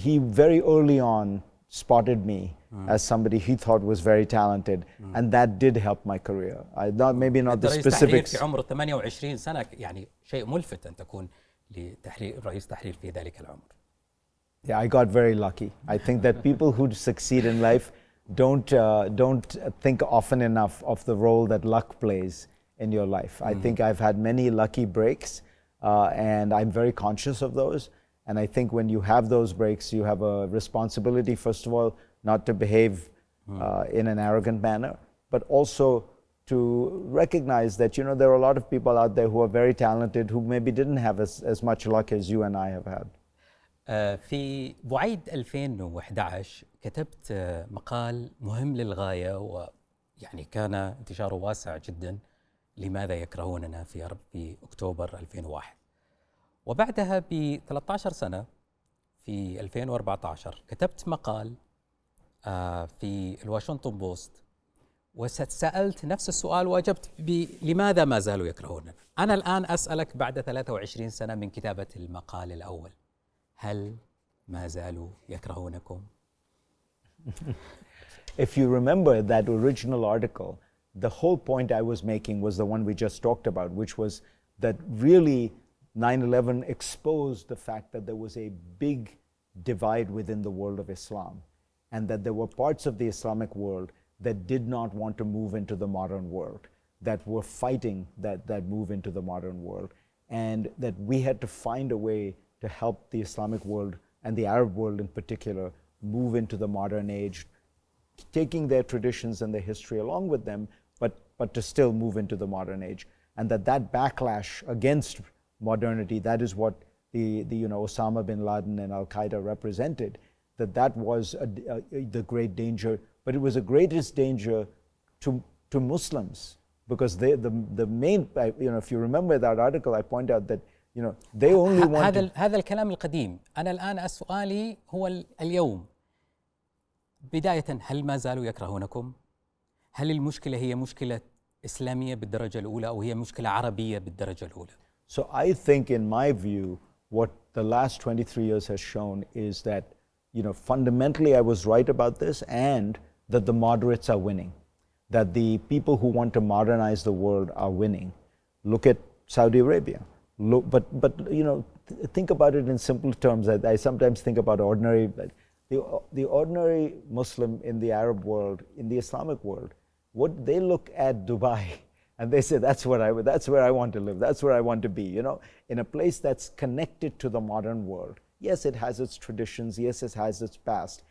Speaker 3: He very early on spotted me as somebody he thought was very talented, and that did help my career. Maybe not the specifics.
Speaker 2: في عمر 28 سنة يعني شيء ملفت أن تكون رئيس تحرير في ذلك العمر.
Speaker 3: Yeah, I got very lucky. I think that people who succeed in life don't think often enough of the role that luck plays in your life. I think I've had many lucky breaks, and I'm very conscious of those. And I think when you have those breaks, you have a responsibility, first of all, not to behave in an arrogant manner, but also to recognize that, there are a lot of people out there who are very talented who maybe didn't have as much luck as you and I have had.
Speaker 2: في بعيد 2011 كتبت مقال مهم للغاية، ويعني كان انتشاره واسع جدا، لماذا يكرهوننا في أكتوبر 2001. وبعدها ب 13 سنة في 2014 كتبت مقال في الواشنطن بوست، وسألت نفس السؤال وأجبت لماذا ما زالوا يكرهوننا. أنا الآن أسألك بعد 23 سنة من كتابة المقال الأول، هل ما زالوا يكرهونكم؟
Speaker 3: If you remember that original article, the whole point I was making was the one we just talked about, which was that really 9/11 exposed the fact that there was a big divide within the world of Islam, and that there were parts of the Islamic world that did not want to move into the modern world, that were fighting that move into the modern world, and that we had to find a way to help the Islamic world and the Arab world in particular move into the modern age, taking their traditions and their history along with them, but to still move into the modern age. And that backlash against modernity, that is what the Osama bin Laden and Al-Qaeda represented, that was the great danger. But it was the greatest danger to Muslims, because the main, if you remember that article, I point out that they only want
Speaker 2: هذا الكلام القديم. أنا الآن سؤالي هو اليوم، بداية، هل ما زالوا يكرهونكم؟ هل المشكلة هي مشكلة إسلامية بالدرجة الأولى أو هي مشكلة عربية بالدرجة الأولى؟
Speaker 3: So I think, in my view, what the last 23 years has shown is that, fundamentally I was right about this, and that the moderates are winning, that the people who want to modernize the world are winning. Look at Saudi Arabia. Think about it in simple terms. I sometimes think about the ordinary Muslim in the Arab world, in the Islamic world, what they look at Dubai and they say, that's where I want to live, that's where I want to be, in a place that's connected to the modern world. Yes, it has its traditions, yes, it has its past.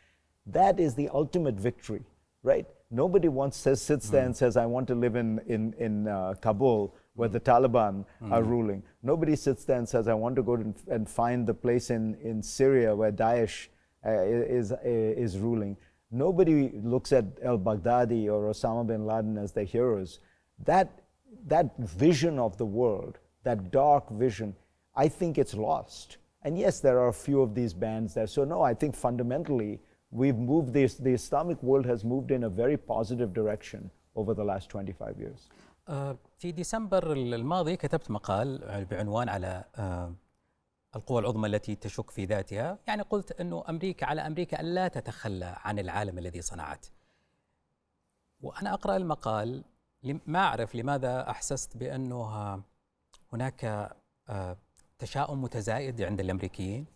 Speaker 3: That is the ultimate victory, right? Nobody sits there and says, I want to live in Kabul, where the Taliban are ruling. Nobody sits there and says, I want to go and find the place in Syria where Daesh is ruling. Nobody looks at al-Baghdadi or Osama bin Laden as their heroes. That vision of the world, that dark vision, I think it's lost. And yes, there are a few of these bands there. So no, I think fundamentally we've moved, the Islamic world has moved in a very positive direction over the last 25 years.
Speaker 2: في ديسمبر الماضي كتبت مقال بعنوان على القوى العظمى التي تشك في ذاتها، يعني قلت أنه على أمريكا أن لا تتخلى عن العالم الذي صنعته. وأنا أقرأ المقال ما أعرف لماذا أحسست بأنه هناك تشاؤم متزايد عند الأمريكيين.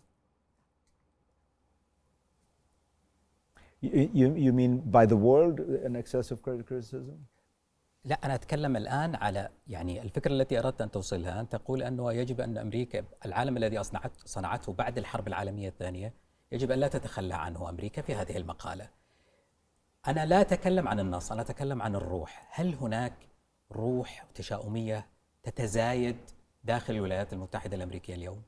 Speaker 3: You mean by the world an excessive criticism?
Speaker 2: لا، أنا أتكلم الآن على يعني الفكرة التي أردت أن توصلها. أن تقول أنه يجب أن أمريكا، العالم الذي صنعته بعد الحرب العالمية الثانية، يجب أن لا تتخلى عنه أمريكا في هذه المقالة. أنا لا أتكلم عن النص، أنا أتكلم عن الروح. هل هناك روح تشاؤمية تتزايد داخل الولايات المتحدة الأمريكية اليوم؟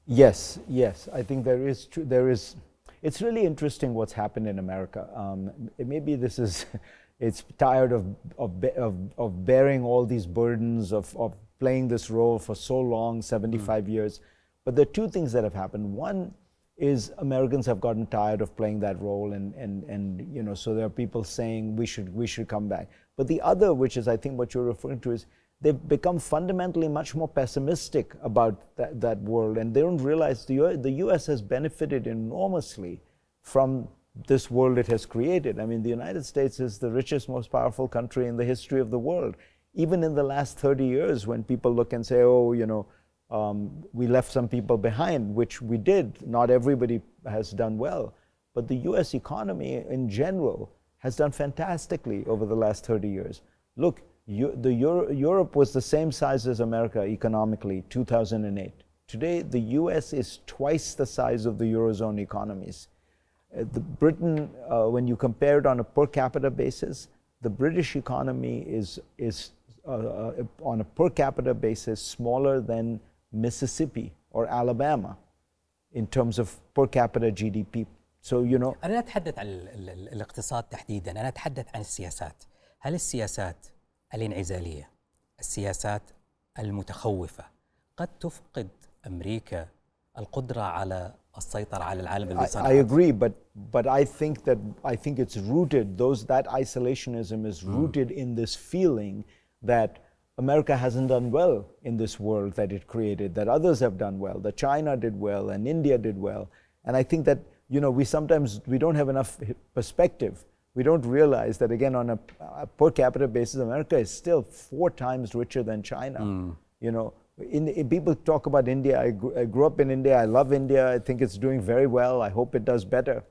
Speaker 3: Yes, I think there is. It's really interesting what's happened in America. Maybe it's tired of bearing all these burdens, of playing this role for so long, 75 years. But there are two things that have happened. One is Americans have gotten tired of playing that role, and so there are people saying we should come back. But the other, which is I think what you're referring to, is they've become fundamentally much more pessimistic about that world, and they don't realize the US has benefited enormously from this world it has created. I mean, the United States is the richest, most powerful country in the history of the world. Even in the last 30 years, when people look and say, we left some people behind, which we did. Not everybody has done well. But the US economy in general has done fantastically over the last 30 years. Look, Europe was the same size as America economically, 2008. Today, the US is twice the size of the Eurozone economies. Britain, when you compare it on a per capita basis, the British economy is on a per capita basis smaller than Mississippi or Alabama in terms of per capita GDP. So,
Speaker 2: أنا لا أتحدث عن الاقتصاد تحديدا، أنا أتحدث عن السياسات. هل السياسات الانعزالية، السياسات المتخوفة، قد تفقد أمريكا القدرة على السيطرة على العالم الذي صنعته؟
Speaker 3: I agree, but I think it's rooted. That isolationism is rooted in this feeling that America hasn't done well in this world that it created, that others have done well, that China did well and India did well. And I think that we don't have enough perspective. We don't realize that, again, on a per capita basis, America is still 4 times richer than China. People talk about India. I grew up in India. I love India. I think it's doing very well. I hope it does better.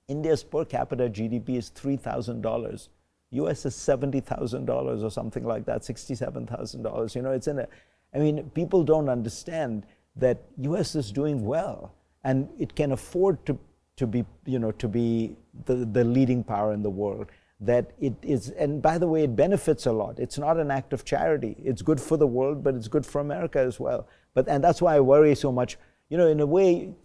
Speaker 3: India's per capita GDP is $3,000. US is $70,000 or something like that, $67,000. People don't understand that US is doing well, and it can afford to be the leading power in the world. That it is, and by the way, it benefits a lot. It's not an act of charity. It's good for the world, but it's good for America as well. And that's why I worry so much. In a way,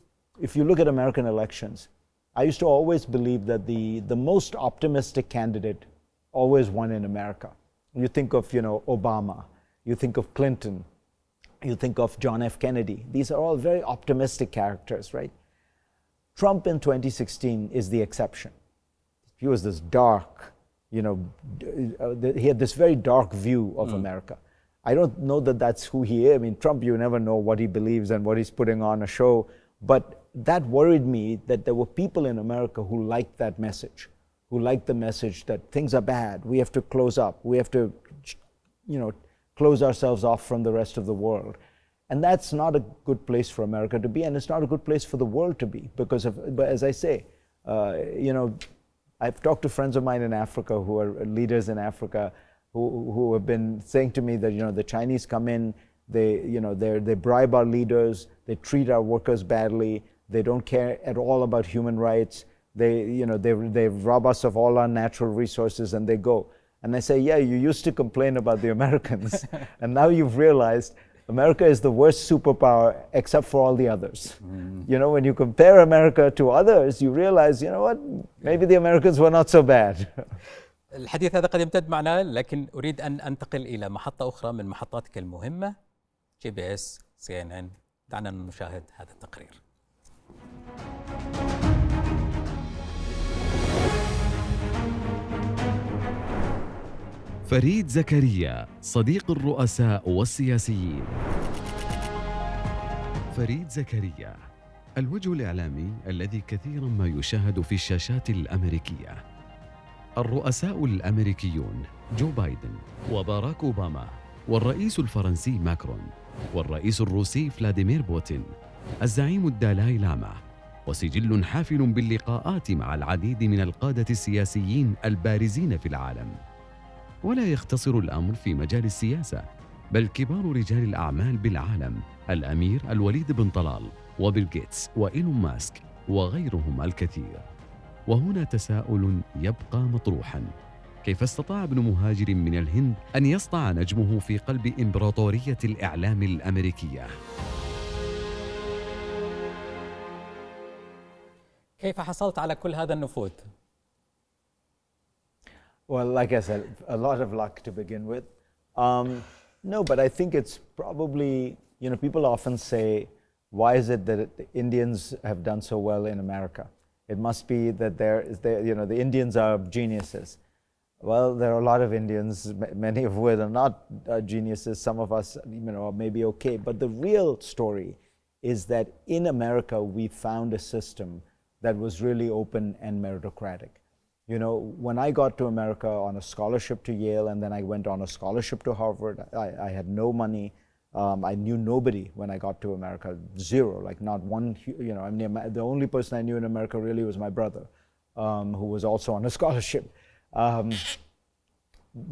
Speaker 3: if you look at American elections, I used to always believe that the most optimistic candidate always won in America. You think of, Obama, you think of Clinton, you think of John F. Kennedy. These are all very optimistic characters, right? Trump in 2016 is the exception. He was this dark, he had this very dark view of America. I don't know that that's who he is. I mean, Trump, you never know what he believes and what he's putting on a show. But that worried me that there were people in America who liked that message, who liked the message that things are bad, we have to close up, we have to, close ourselves off from the rest of the world. And that's not a good place for America to be, and it's not a good place for the world to be, because but as I say, I've talked to friends of mine in Africa who are leaders in Africa who have been saying to me that, the Chinese come in, they bribe our leaders, they treat our workers badly, they don't care at all about human rights, they rob us of all our natural resources and they go. And I say, yeah, you used to complain about the Americans, and now you've realized America is the worst superpower except for all the others. When you compare America to others, you realize, what, maybe the Americans were not so bad.
Speaker 2: الحديث هذا قد يمتد معنا، لكن أريد أن أنتقل إلى محطة أخرى من محطاتك المهمة، GPS CNN. دعنا نشاهد هذا التقرير.
Speaker 1: فريد زكريا، صديق الرؤساء والسياسيين. فريد زكريا الوجه الإعلامي الذي كثيرا ما يشاهد في الشاشات الأمريكية. الرؤساء الأمريكيون جو بايدن وباراك أوباما والرئيس الفرنسي ماكرون والرئيس الروسي فلاديمير بوتين، الزعيم الدالاي لاما، وسجل حافل باللقاءات مع العديد من القادة السياسيين البارزين في العالم. ولا يختصر الأمر في مجال السياسة، بل كبار رجال الأعمال بالعالم، الأمير الوليد بن طلال وبيل غيتس وإيلون ماسك وغيرهم الكثير. وهنا تساؤل يبقى مطروحاً: كيف استطاع ابن مهاجر من الهند أن يسطع نجمه في قلب إمبراطورية الإعلام الأمريكية؟
Speaker 2: كيف حصلت على كل هذا النفوذ؟
Speaker 3: Well, like I said, a lot of luck to begin with. No, but I think it's probably, people often say, why is it that the Indians have done so well in America? It must be that the Indians are geniuses. Well, there are a lot of Indians, many of whom are not geniuses. Some of us, are maybe okay. But the real story is that in America, we found a system that was really open and meritocratic. When I got to America on a scholarship to Yale, and then I went on a scholarship to Harvard, I had no money. I knew nobody when I got to America, zero, like not one, the only person I knew in America really was my brother, who was also on a scholarship.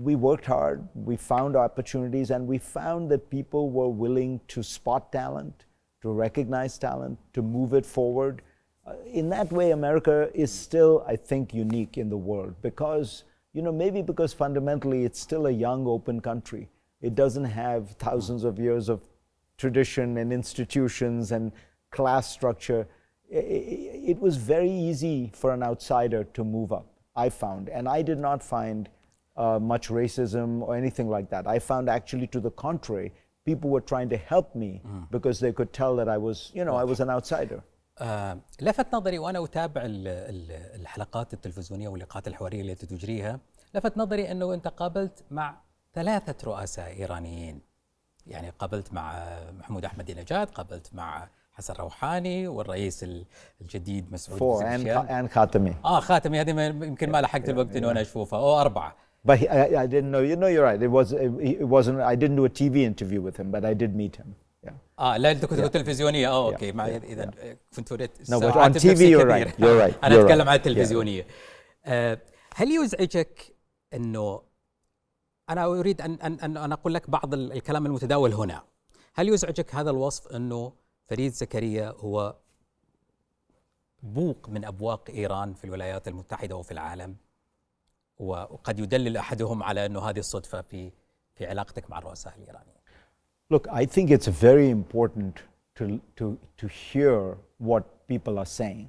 Speaker 3: We worked hard, we found opportunities, and we found that people were willing to spot talent, to recognize talent, to move it forward. In that way, America is still, I think, unique in the world because, maybe because fundamentally it's still a young, open country. It doesn't have thousands of years of tradition and institutions and class structure. It was very easy for an outsider to move up, I found. And I did not find much racism or anything like that. I found actually to the contrary, people were trying to help me because they could tell that I was an outsider.
Speaker 2: لفت نظري وأنا أتابع الحلقات التلفزيونية واللقاءات الحوارية التي تجريها، لفت نظري أنه أنت قابلت مع 3 رؤساء إيرانيين. يعني قابلت مع محمود أحمد نجاد، قابلت مع حسن روحاني، والرئيس الجديد مسعود
Speaker 3: and خاتمي.
Speaker 2: خاتمي هذه يمكن ما لحقت الوقت إنه أنا أشوفها. 4.
Speaker 3: But I didn't know. You're right. It wasn't. I didn't do a TV interview with him, but I did meet him.
Speaker 2: لا أنت كنت تلفزيونية. أوكي. مع إذا كنت وريت.
Speaker 3: No, but on TV you're right. You're right.
Speaker 2: أنا أتكلم عن التلفزيونية. هل يزعجك إنه أنا أريد أن أقول لك بعض الكلام المتداول هنا؟ هل يزعجك هذا الوصف أنه فريد زكريا هو بوق من أبواق إيران في الولايات المتحدة وفي العالم، وقد يدلل أحدهم على أنه هذه الصدفة في علاقتك مع الرؤساء الإيرانيين؟
Speaker 3: Look, I think it's very important to hear what people are saying.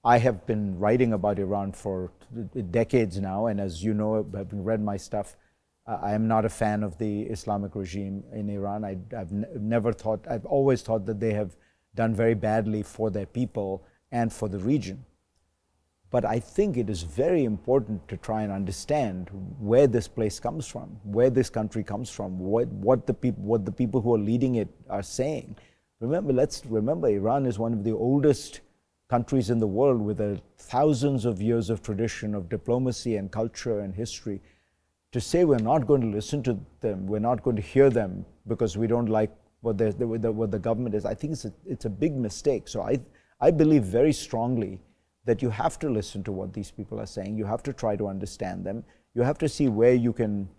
Speaker 3: I have been writing about Iran for decades now, and as you know, having read my stuff, I am not a fan of the Islamic regime in Iran. I've always thought that they have done very badly for their people, and for the region. But I think it is very important to try and understand where this place comes from, where this country comes from, what the people who are leading it are saying. Let's remember, Iran is one of the oldest countries in the world with thousands of years of tradition of diplomacy and culture and history. To say we're not going to listen to them, we're not going to hear them because we don't like what the government is, I think it's a big mistake. So I believe very strongly that you have to listen to what these people are saying. You have to try to understand them. You have to see where you can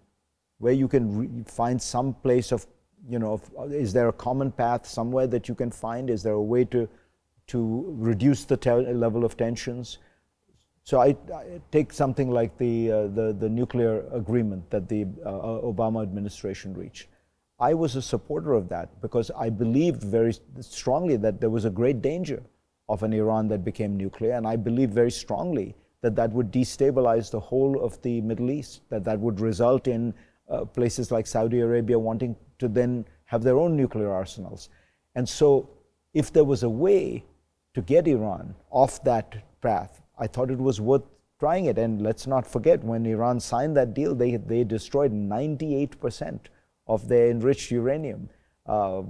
Speaker 3: find some place of, is there a common path somewhere that you can find? Is there a way to reduce the level of tensions? So I take something like the nuclear agreement that the Obama administration reached. I was a supporter of that because I believed very strongly that there was a great danger of an Iran that became nuclear, and I believe very strongly that that would destabilize the whole of the Middle East, that would result in places like Saudi Arabia wanting to then have their own nuclear arsenals. And so if there was a way to get Iran off that path, I thought it was worth trying it. And let's not forget, when Iran signed that deal, they destroyed 98% of their enriched uranium.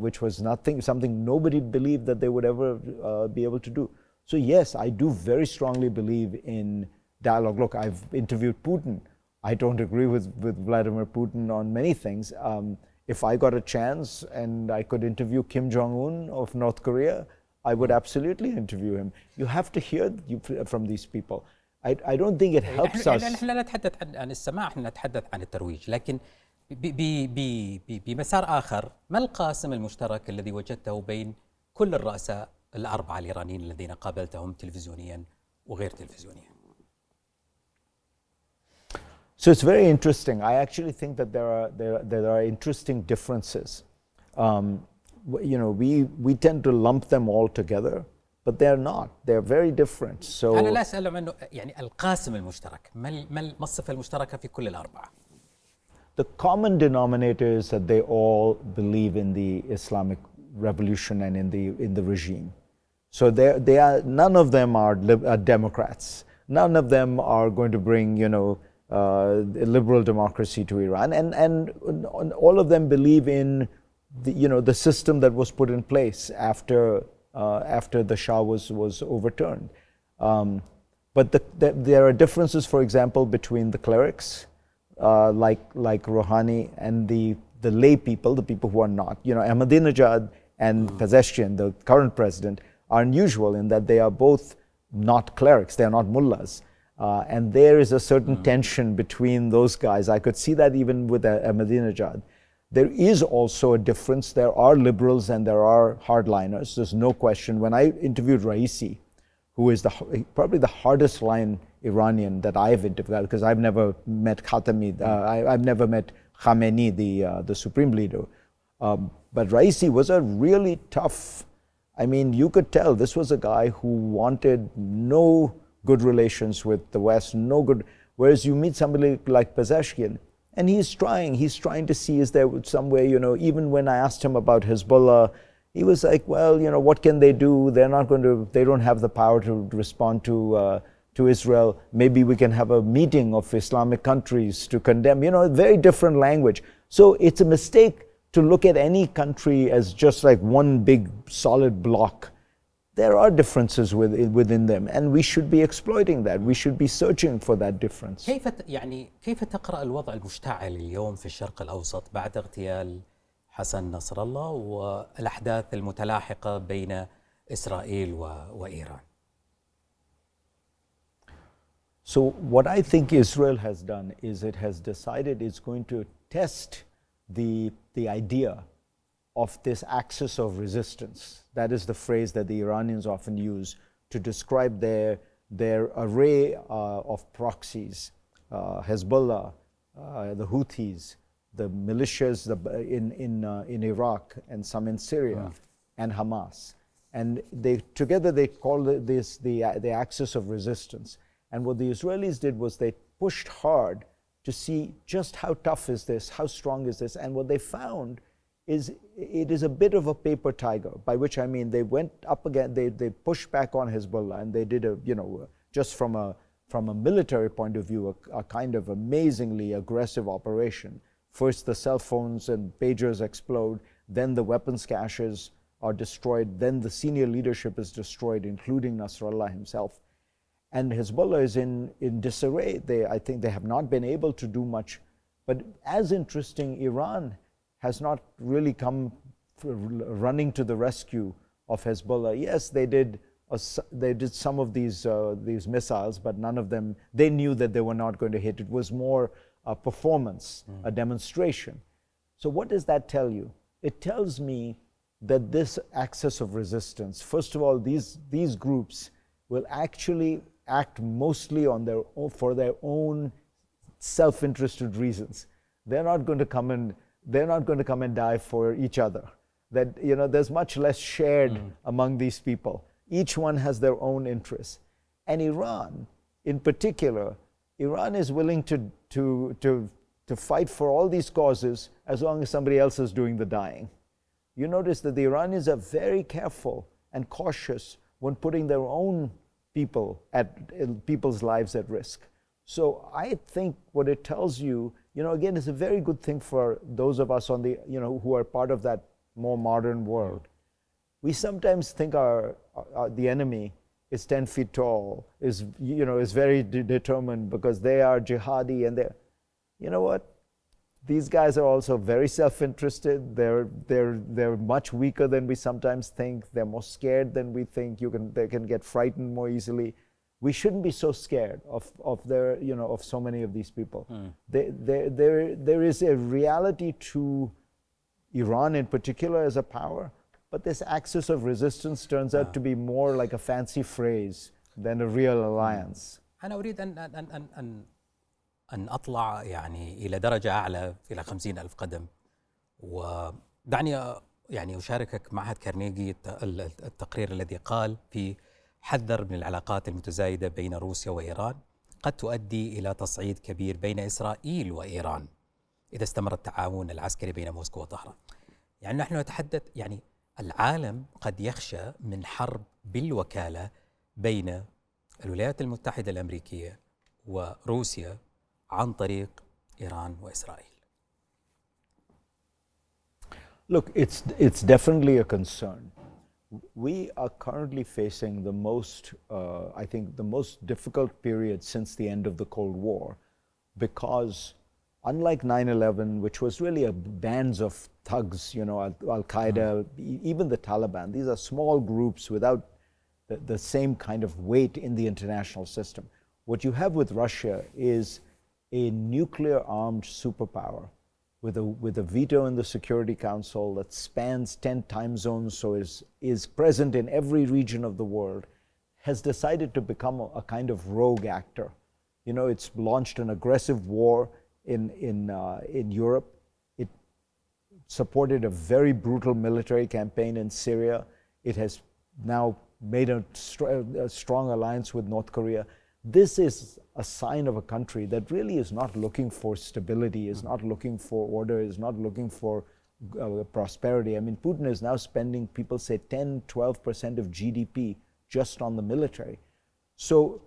Speaker 3: Which was something nobody believed that they would ever be able to do. So yes, I do very strongly believe in dialogue. Look, I've interviewed Putin. I don't agree with Vladimir Putin on many things. If I got a chance and I could interview Kim Jong-un of North Korea, I would absolutely interview him. You have to hear from these people. I don't think it helps us.
Speaker 2: نحن لا نتحدث عن السماع، نحن نتحدث عن الترويج، لكن بمسار آخر، ما القاسم المشترك الذي وجدته بين كل الرؤساء الأربعة الإيرانيين الذين قابلتهم تلفزيونيا وغير تلفزيونيا؟
Speaker 3: So it's very interesting. I actually think that there are interesting differences. We tend to lump them all together, but they're not. They're very different. So
Speaker 2: أنا لا أسأل عنه، يعني القاسم المشترك، ما الصفة المشتركة في كل الأربعة؟
Speaker 3: The common denominator is that they all believe in the Islamic revolution and in the regime. So none of them are Democrats. None of them are going to bring liberal democracy to Iran, and all of them believe in the system that was put in place after the Shah was overturned. But there are differences, for example, between the clerics. Like Rouhani and the lay people, the people who are not. Ahmadinejad and Pezeshkian, the current president, are unusual in that they are both not clerics, they are not mullahs. And there is a certain tension between those guys. I could see that even with Ahmadinejad. There is also a difference. There are liberals and there are hardliners. There's no question. When I interviewed Raisi, who is probably the hardest line Iranian that I've interviewed, because I've never met Khatami, I've never met Khamenei, the supreme leader. But Raisi was a really tough, you could tell this was a guy who wanted no good relations with the West, no good, whereas you meet somebody like Pezeshkian, and he's trying to see, is there some way, even when I asked him about Hezbollah, he was like, well, what can they do? They don't have the power to respond to Israel. Maybe we can have a meeting of Islamic countries to condemn, very different language. So it's a mistake to look at any country as just like one big solid block. There are differences within them, and we should be exploiting that. We should be searching for that difference.
Speaker 2: كيف تقرأ الوضع المشتعل اليوم في الشرق الأوسط بعد اغتيال حسن نصر الله والأحداث المتلاحقة بين إسرائيل وإيران؟
Speaker 3: So what I think Israel has done is it has decided it's going to test the idea of this axis of resistance. That is the phrase that the Iranians often use to describe their array of proxies, Hezbollah, the Houthis, the militias in Iraq and some in Syria, and Hamas. And together they call this the axis of resistance. And what the Israelis did was they pushed hard to see just how tough is this, how strong is this. And what they found it is a bit of a paper tiger, by which I mean they went up again, they pushed back on Hezbollah, and they did just from a military point of view, a kind of amazingly aggressive operation. First the cell phones and pagers explode, then the weapons caches are destroyed, then the senior leadership is destroyed, including Nasrallah himself. And Hezbollah is in disarray. I think they have not been able to do much. But as interesting, Iran has not really come running to the rescue of Hezbollah. Yes, they did some of these missiles, but none of them, they knew that they were not going to hit. It was more a performance, a demonstration. So what does that tell you? It tells me that this axis of resistance, first of all, these groups will actually act mostly on their own, for their own self-interested reasons. They're not going to come and die for each other. That, there's much less shared among these people. Each one has their own interests. And Iran, in particular, Iran is willing to fight for all these causes as long as somebody else is doing the dying. You notice that the Iranians are very careful and cautious when putting their own people's lives at risk. So I think what it tells you, again, it's a very good thing for those of us on the, who are part of that more modern world. We sometimes think the enemy is 10 feet tall, is very determined because they are jihadi, and you know what? These guys are also very self-interested. They're much weaker than we sometimes think. They're more scared than we think. They can get frightened more easily. We shouldn't be so scared of so many of these people. There is a reality to Iran in particular as a power, but this axis of resistance turns out to be more like a fancy phrase than a real alliance.
Speaker 2: أنا أريد أن أطلع إلى درجة أعلى، إلى 50,000 قدم، ودعني أشاركك معهد كارنيجي التقرير الذي قال في حذر من العلاقات المتزايدة بين روسيا وإيران قد تؤدي إلى تصعيد كبير بين إسرائيل وإيران إذا استمر التعاون العسكري بين موسكو وطهران. نحن نتحدث العالم قد يخشى من حرب بالوكالة بين الولايات المتحدة الأمريكية وروسيا عن طريق إيران وإسرائيل.
Speaker 3: Look, it's definitely a concern. We are currently facing the most difficult period since the end of the Cold War, because unlike 9/11, which was really bands of thugs, Al-Qaeda, even the Taliban, these are small groups without the same kind of weight in the international system. What you have with Russia is a nuclear-armed superpower with a veto in the Security Council that spans 10 time zones, so is present in every region of the world, has decided to become a kind of rogue actor. It's launched an aggressive war in Europe. It supported a very brutal military campaign in Syria. It has now made a strong alliance with North Korea. This is a sign of a country that really is not looking for stability, is not looking for order, is not looking for prosperity. I mean, Putin is now spending, people say, 10-12% of GDP just on the military. So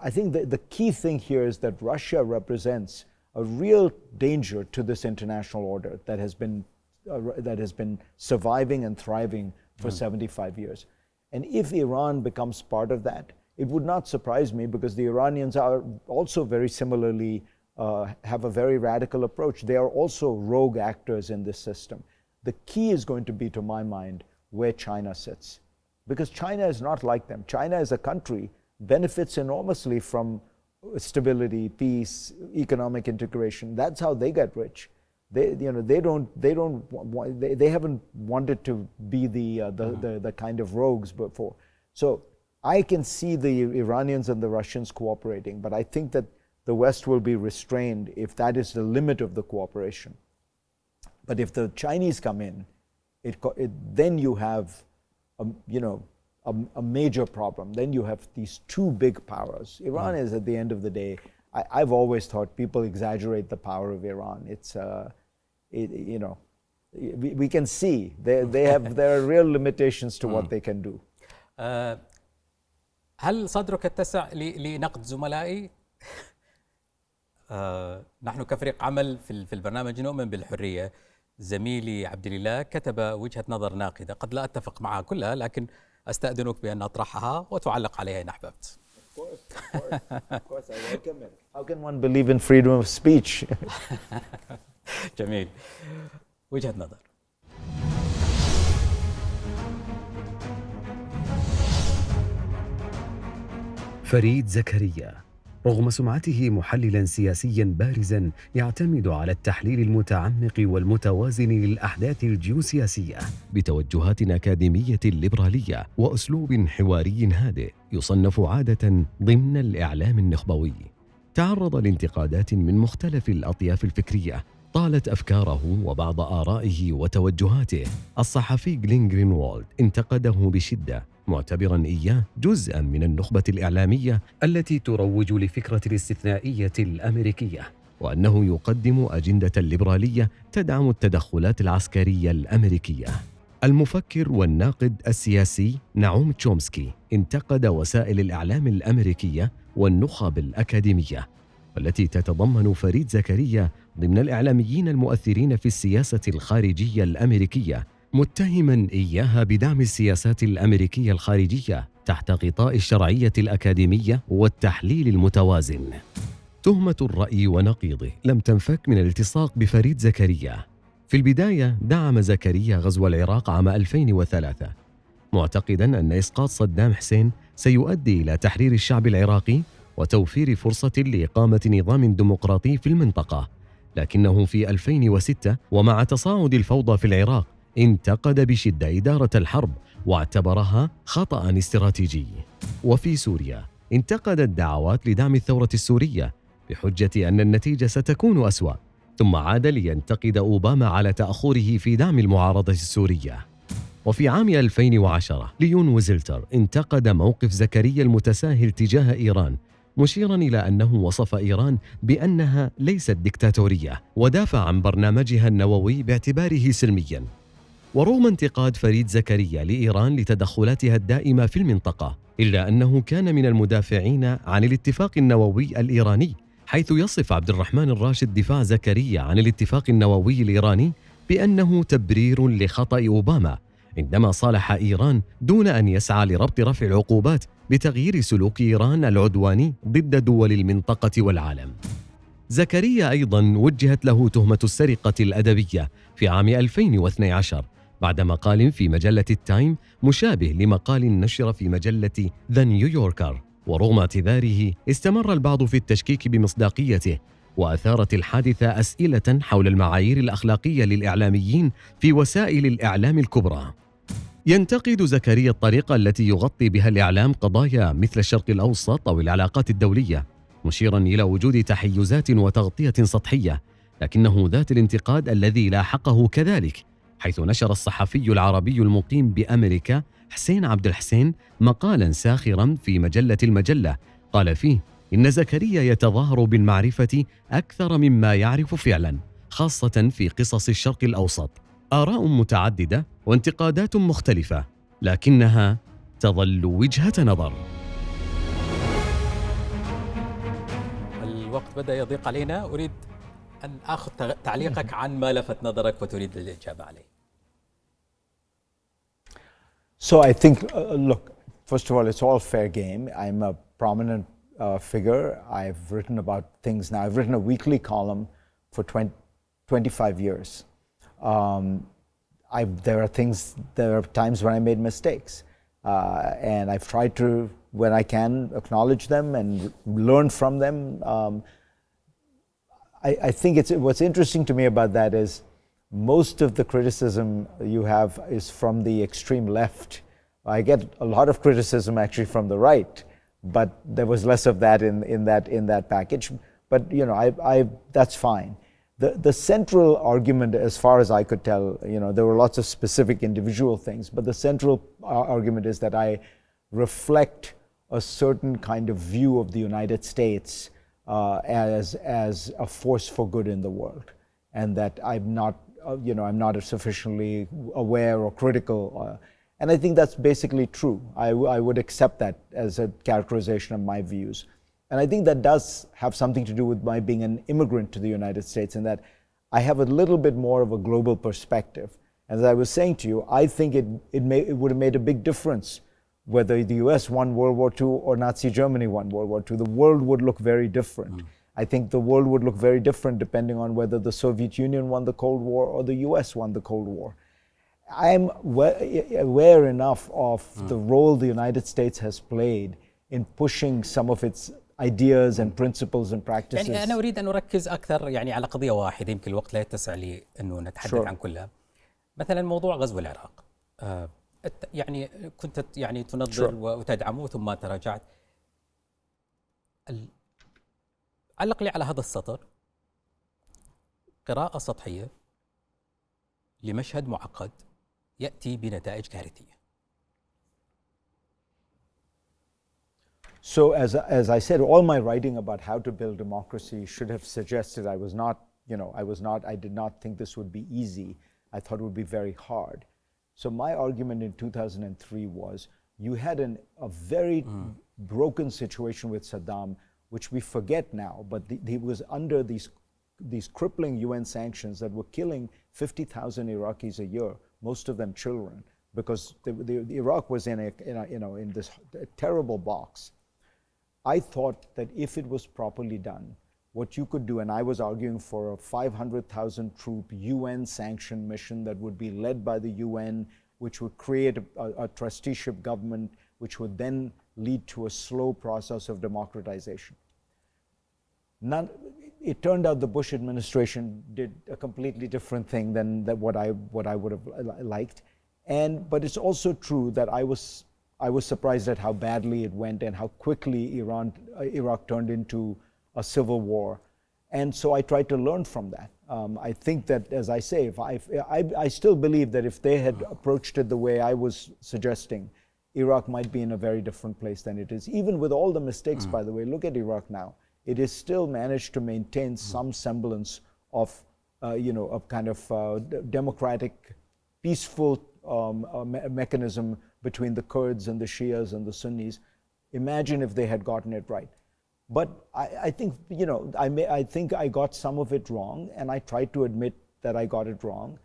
Speaker 3: I think the key thing here is that Russia represents a real danger to this international order that has been surviving and thriving for 75 years. And if Iran becomes part of that, it would not surprise me, because the Iranians are also very similarly have a very radical approach. They are also rogue actors in this system. The key is going to be, to my mind, where China sits, because China is not like them. China as a country benefits enormously from stability, peace, economic integration. That's how they get rich. They haven't wanted to be the kind of rogues before. So I can see the Iranians and the Russians cooperating, but I think that the West will be restrained if that is the limit of the cooperation. But if the Chinese come in, then you have a major problem. Then you have these two big powers. Iran is, at the end of the day, I've always thought people exaggerate the power of Iran. we can see there are real limitations to what they can do.
Speaker 2: هل صدرك اتسع لنقد زملائي؟ نحن كفريق عمل في البرنامج نؤمن بالحرية. زميلي عبدالله كتب وجهة نظر ناقدة، قد لا أتفق معها كلها، لكن أستأذنك بأن أطرحها وتعلق عليها إن أحببت.
Speaker 3: Of course, I welcome it. How can one believe in freedom of speech?
Speaker 2: جميل. وجهة نظر.
Speaker 1: فريد زكريا رغم سمعته محللا سياسيا بارزا يعتمد على التحليل المتعمق والمتوازن للأحداث الجيوسياسية بتوجهات أكاديمية ليبرالية وأسلوب حواري هادئ، يصنف عادة ضمن الإعلام النخبوي. تعرض لانتقادات من مختلف الأطياف الفكرية طالت أفكاره وبعض آرائه وتوجهاته. الصحفي جلين جرينوالد انتقده بشدة، معتبراً إياه جزءاً من النخبة الإعلامية التي تروج لفكرة الاستثنائية الأمريكية، وأنه يقدم أجندة ليبرالية تدعم التدخلات العسكرية الأمريكية. المفكر والناقد السياسي نعوم تشومسكي انتقد وسائل الإعلام الأمريكية والنخب الأكاديمية، والتي تتضمن فريد زكريا ضمن الإعلاميين المؤثرين في السياسة الخارجية الأمريكية، متهماً إياها بدعم السياسات الأمريكية الخارجية تحت غطاء الشرعية الأكاديمية والتحليل المتوازن. تهمة الرأي ونقيضه لم تنفك من الالتصاق بفريد زكريا. في البداية دعم زكريا غزو العراق عام 2003، معتقداً أن إسقاط صدام حسين سيؤدي إلى تحرير الشعب العراقي وتوفير فرصة لإقامة نظام ديمقراطي في المنطقة. لكنه في 2006 ومع تصاعد الفوضى في العراق انتقد بشدة إدارة الحرب واعتبرها خطأ استراتيجي. وفي سوريا انتقد الدعوات لدعم الثورة السورية بحجة أن النتيجة ستكون أسوأ، ثم عاد لينتقد أوباما على تأخره في دعم المعارضة السورية. وفي عام 2010 ليون وزلتر انتقد موقف زكريا المتساهل تجاه إيران، مشيراً إلى أنه وصف إيران بأنها ليست ديكتاتورية، ودافع عن برنامجها النووي باعتباره سلمياً. ورغم انتقاد فريد زكريا لإيران لتدخلاتها الدائمة في المنطقة، إلا أنه كان من المدافعين عن الاتفاق النووي الإيراني، حيث يصف عبد الرحمن الراشد دفاع زكريا عن الاتفاق النووي الإيراني بأنه تبرير لخطأ أوباما عندما صالح إيران دون أن يسعى لربط رفع العقوبات بتغيير سلوك إيران العدواني ضد دول المنطقة والعالم. زكريا أيضاً وجهت له تهمة السرقة الأدبية في عام 2012 بعد مقال في مجلة التايم مشابه لمقال نشر في مجلة ذا نيويوركر. ورغم اعتذاره استمر البعض في التشكيك بمصداقيته، وأثارت الحادثة أسئلة حول المعايير الأخلاقية للإعلاميين في وسائل الإعلام الكبرى. ينتقد زكريا الطريقة التي يغطي بها الإعلام قضايا مثل الشرق الأوسط أو العلاقات الدولية، مشيراً إلى وجود تحيزات وتغطية سطحية، لكنه ذات الانتقاد الذي لاحقه كذلك، حيث نشر الصحفي العربي المقيم بأمريكا حسين عبد الحسين مقالاً ساخراً في مجلة المجلة قال فيه إن زكريا يتظاهر بالمعرفة أكثر مما يعرف فعلاً، خاصة في قصص الشرق الأوسط. آراء متعددة وانتقادات مختلفة، لكنها تظل وجهة نظر.
Speaker 2: الوقت بدأ يضيق علينا، أريد أن أخذ تعليقك عن ما لفت نظرك وتريد الإجابة عليه.
Speaker 3: So I think, look, first of all, it's all fair game. I'm a prominent figure. I've written about things now. I've written a weekly column for 25 years. There are times when I made mistakes. And I've tried to, when I can, acknowledge them and learn from them. I think what's interesting to me about that is most of the criticism you have is from the extreme left. I get a lot of criticism actually from the right, but there was less of that in that package. But you know, that's fine. The central argument, as far as I could tell, you know, there were lots of specific individual things, but the central argument is that I reflect a certain kind of view of the United States as a force for good in the world, and that I'm not I'm not sufficiently aware or critical. And I think that's basically true. I would accept that as a characterization of my views. And I think that does have something to do with my being an immigrant to the United States, in that I have a little bit more of a global perspective. As I was saying to you, I think it would have made a big difference whether the US won World War II or Nazi Germany won World War II. The world would look very different. I think the world would look very different depending on whether the Soviet Union won the Cold War or the US won the Cold War. I'm aware enough of the role the United States has played in pushing some of its ideas and principles and practices.
Speaker 2: يعني أنا أريد أن أركز أكثر يعني على قضية واحدة، يمكن الوقت لا يتسع لي أنه نتحدث عن كلها. مثلا موضوع غزو العراق، يعني كنت يعني تنظر وتدعمه ثم تراجعت. علق لي على هذا السطر: قراءة سطحية لمشهد معقد يأتي بنتائج كارثية.
Speaker 3: So as I said, all my writing about how to build democracy should have suggested I did not think this would be easy. I thought it would be very hard. So my argument in 2003 was, you had a very broken situation with Saddam, which we forget now, but he was under these crippling UN sanctions that were killing 50,000 Iraqis a year, most of them children, because Iraq was in this terrible box. I thought that if it was properly done, what you could do, and I was arguing for a 500,000 troop UN sanctioned mission that would be led by the UN, which would create a trusteeship government, which would then lead to a slow process of democratization. It turned out the Bush administration did a completely different thing than what I would have liked. But it's also true that I was surprised at how badly it went and how quickly Iraq turned into a civil war. And so I tried to learn from that. I think that, as I say, I still believe that if they had approached it the way I was suggesting, Iraq might be in a very different place than it is. Even with all the mistakes, by the way, look at Iraq now. It has still managed to maintain some semblance of, a kind of democratic, peaceful mechanism between the Kurds and the Shias and the Sunnis. Imagine if they had gotten it right. But I think, I think I got some of it wrong, and I tried to admit that I got it wrong.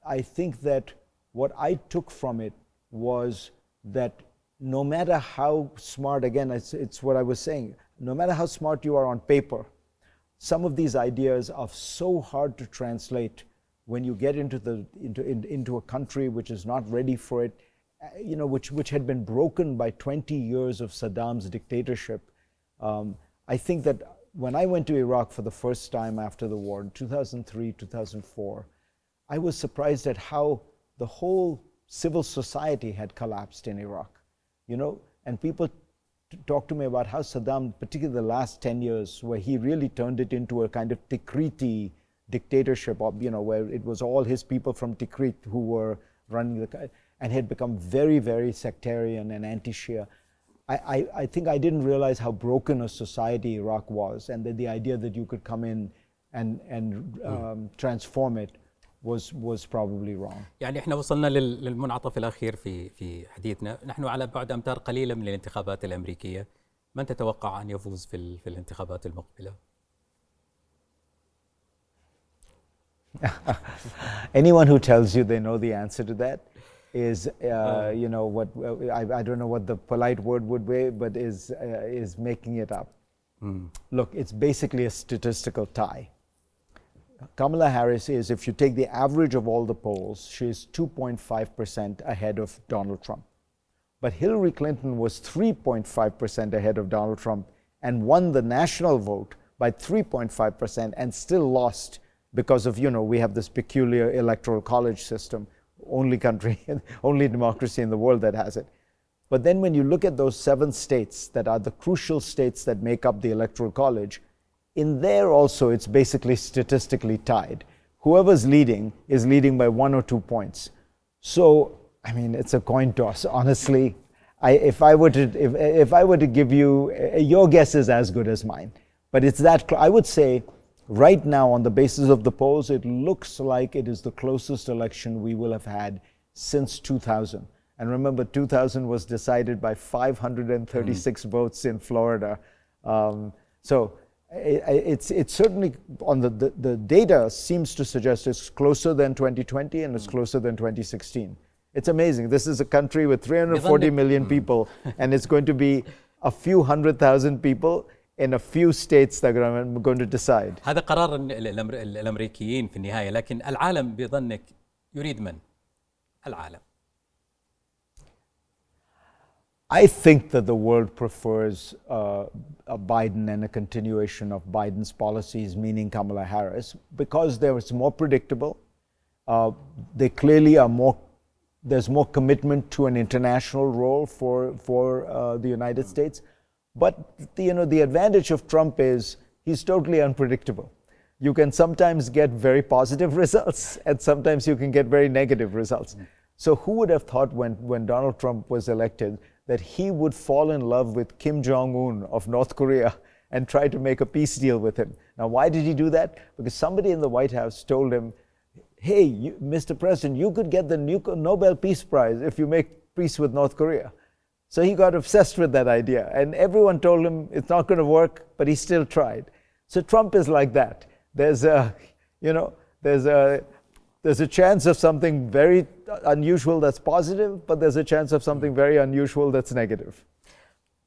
Speaker 3: I think that what I took from it was that no matter how smart, again, it's what I was saying, no matter how smart you are on paper, some of these ideas are so hard to translate when you get into a country which is not ready for it, which had been broken by 20 years of Saddam's dictatorship. I think that when I went to Iraq for the first time after the war in 2003, 2004, I was surprised at how the whole civil society had collapsed in Iraq. And people talk to me about how Saddam, particularly the last 10 years, where he really turned it into a kind of Tikriti dictatorship, where it was all his people from Tikrit who were running and had become very, very sectarian and anti-Shia. I think I didn't realize how broken a society Iraq was, and that the idea that you could come in and transform it was probably wrong.
Speaker 2: يعني احنا وصلنا للمنعطف الأخير في حديثنا. نحن على بعد أمتار قليلة من الانتخابات الأمريكية. من تتوقع أن يفوز في الانتخابات المقبلة؟
Speaker 3: Anyone who tells you they know the answer to that is, I don't know what the polite word would be, but is making it up. Look, it's basically a statistical tie. Kamala Harris is, if you take the average of all the polls, she is 2.5% ahead of Donald Trump. But Hillary Clinton was 3.5% ahead of Donald Trump and won the national vote by 3.5% and still lost because of, we have this peculiar electoral college system, only democracy in the world that has it. But then when you look at those 7 states that are the crucial states that make up the electoral college, in there also it's basically statistically tied. Whoever's leading is leading by 1 or 2 points. So, it's a coin toss, honestly. If I were to give you, your guess is as good as mine. But it's that, I would say, right now, on the basis of the polls, it looks like it is the closest election we will have had since 2000. And remember, 2000 was decided by 536 votes in Florida. So it's certainly, on the data seems to suggest it's closer than 2020 and it's closer than 2016. It's amazing. This is a country with 340 million people, and it's going to be a few 100,000 people in a few states that are going to decide.
Speaker 2: هذا قرار الأمريكيين في النهاية، لكن العالم بظنك يريد من؟ العالم.
Speaker 3: I think that the world prefers a Biden and a continuation of Biden's policies, meaning Kamala Harris, because it's more predictable. They clearly are more. There's more commitment to an international role for the United States. But the advantage of Trump is he's totally unpredictable. You can sometimes get very positive results, and sometimes you can get very negative results. So who would have thought when Donald Trump was elected that he would fall in love with Kim Jong-un of North Korea and try to make a peace deal with him? Now, why did he do that? Because somebody in the White House told him, hey, Mr. President, you could get the Nobel Peace Prize if you make peace with North Korea. So he got obsessed with that idea, and everyone told him it's not going to work, but he still tried. So Trump is like that. There's a chance of something very unusual that's positive, but there's a chance of something very unusual that's negative.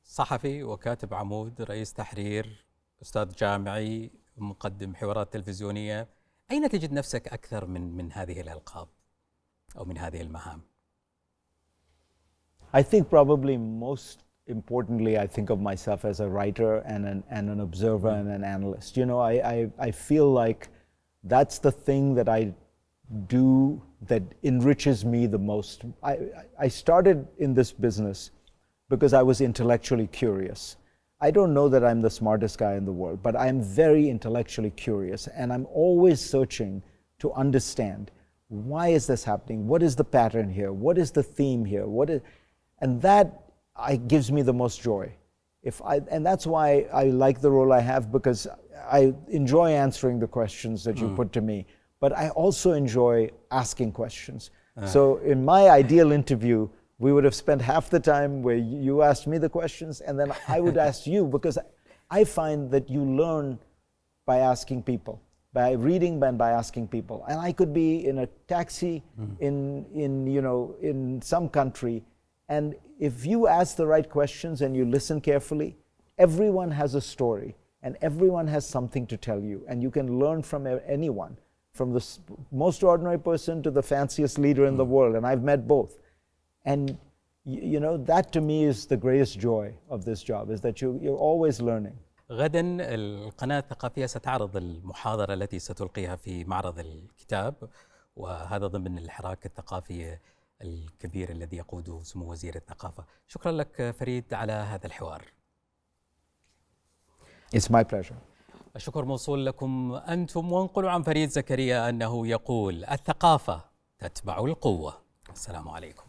Speaker 2: صحفي وكاتب عمود، رئيس تحرير، أستاذ جامعي، مقدم حوارات تلفزيونية، أين تجد نفسك أكثر من هذه الألقاب أو من هذه المهام؟
Speaker 3: I think probably most importantly, I think of myself as a writer and an observer and an analyst. I feel like that's the thing that I do that enriches me the most. I started in this business because I was intellectually curious. I don't know that I'm the smartest guy in the world, but I'm very intellectually curious, and I'm always searching to understand, why is this happening? What is the pattern here? What is the theme here? And that gives me the most joy. And that's why I like the role I have, because I enjoy answering the questions that you put to me, but I also enjoy asking questions. So in my ideal interview, we would have spent half the time where you asked me the questions, and then I would ask you, because I find that you learn by asking people, by reading and by asking people. And I could be in a taxi in some country, and if you ask the right questions and you listen carefully, everyone has a story and everyone has something to tell you, and you can learn from anyone, from the most ordinary person to the fanciest leader in the world, and I've met both. And that to me is the greatest joy of this job, is that you're always learning.
Speaker 2: غدا القناة الثقافية ستعرض المحاضرة التي ستلقيها في معرض الكتاب، وهذا ضمن الحراك الثقافي الكبير الذي يقوده سمو وزير الثقافة. شكرا لك فريد على هذا الحوار.
Speaker 3: It's my pleasure.
Speaker 2: الشكر موصول لكم أنتم، وانقلوا عن فريد زكريا أنه يقول الثقافة تتبع القوة. السلام عليكم.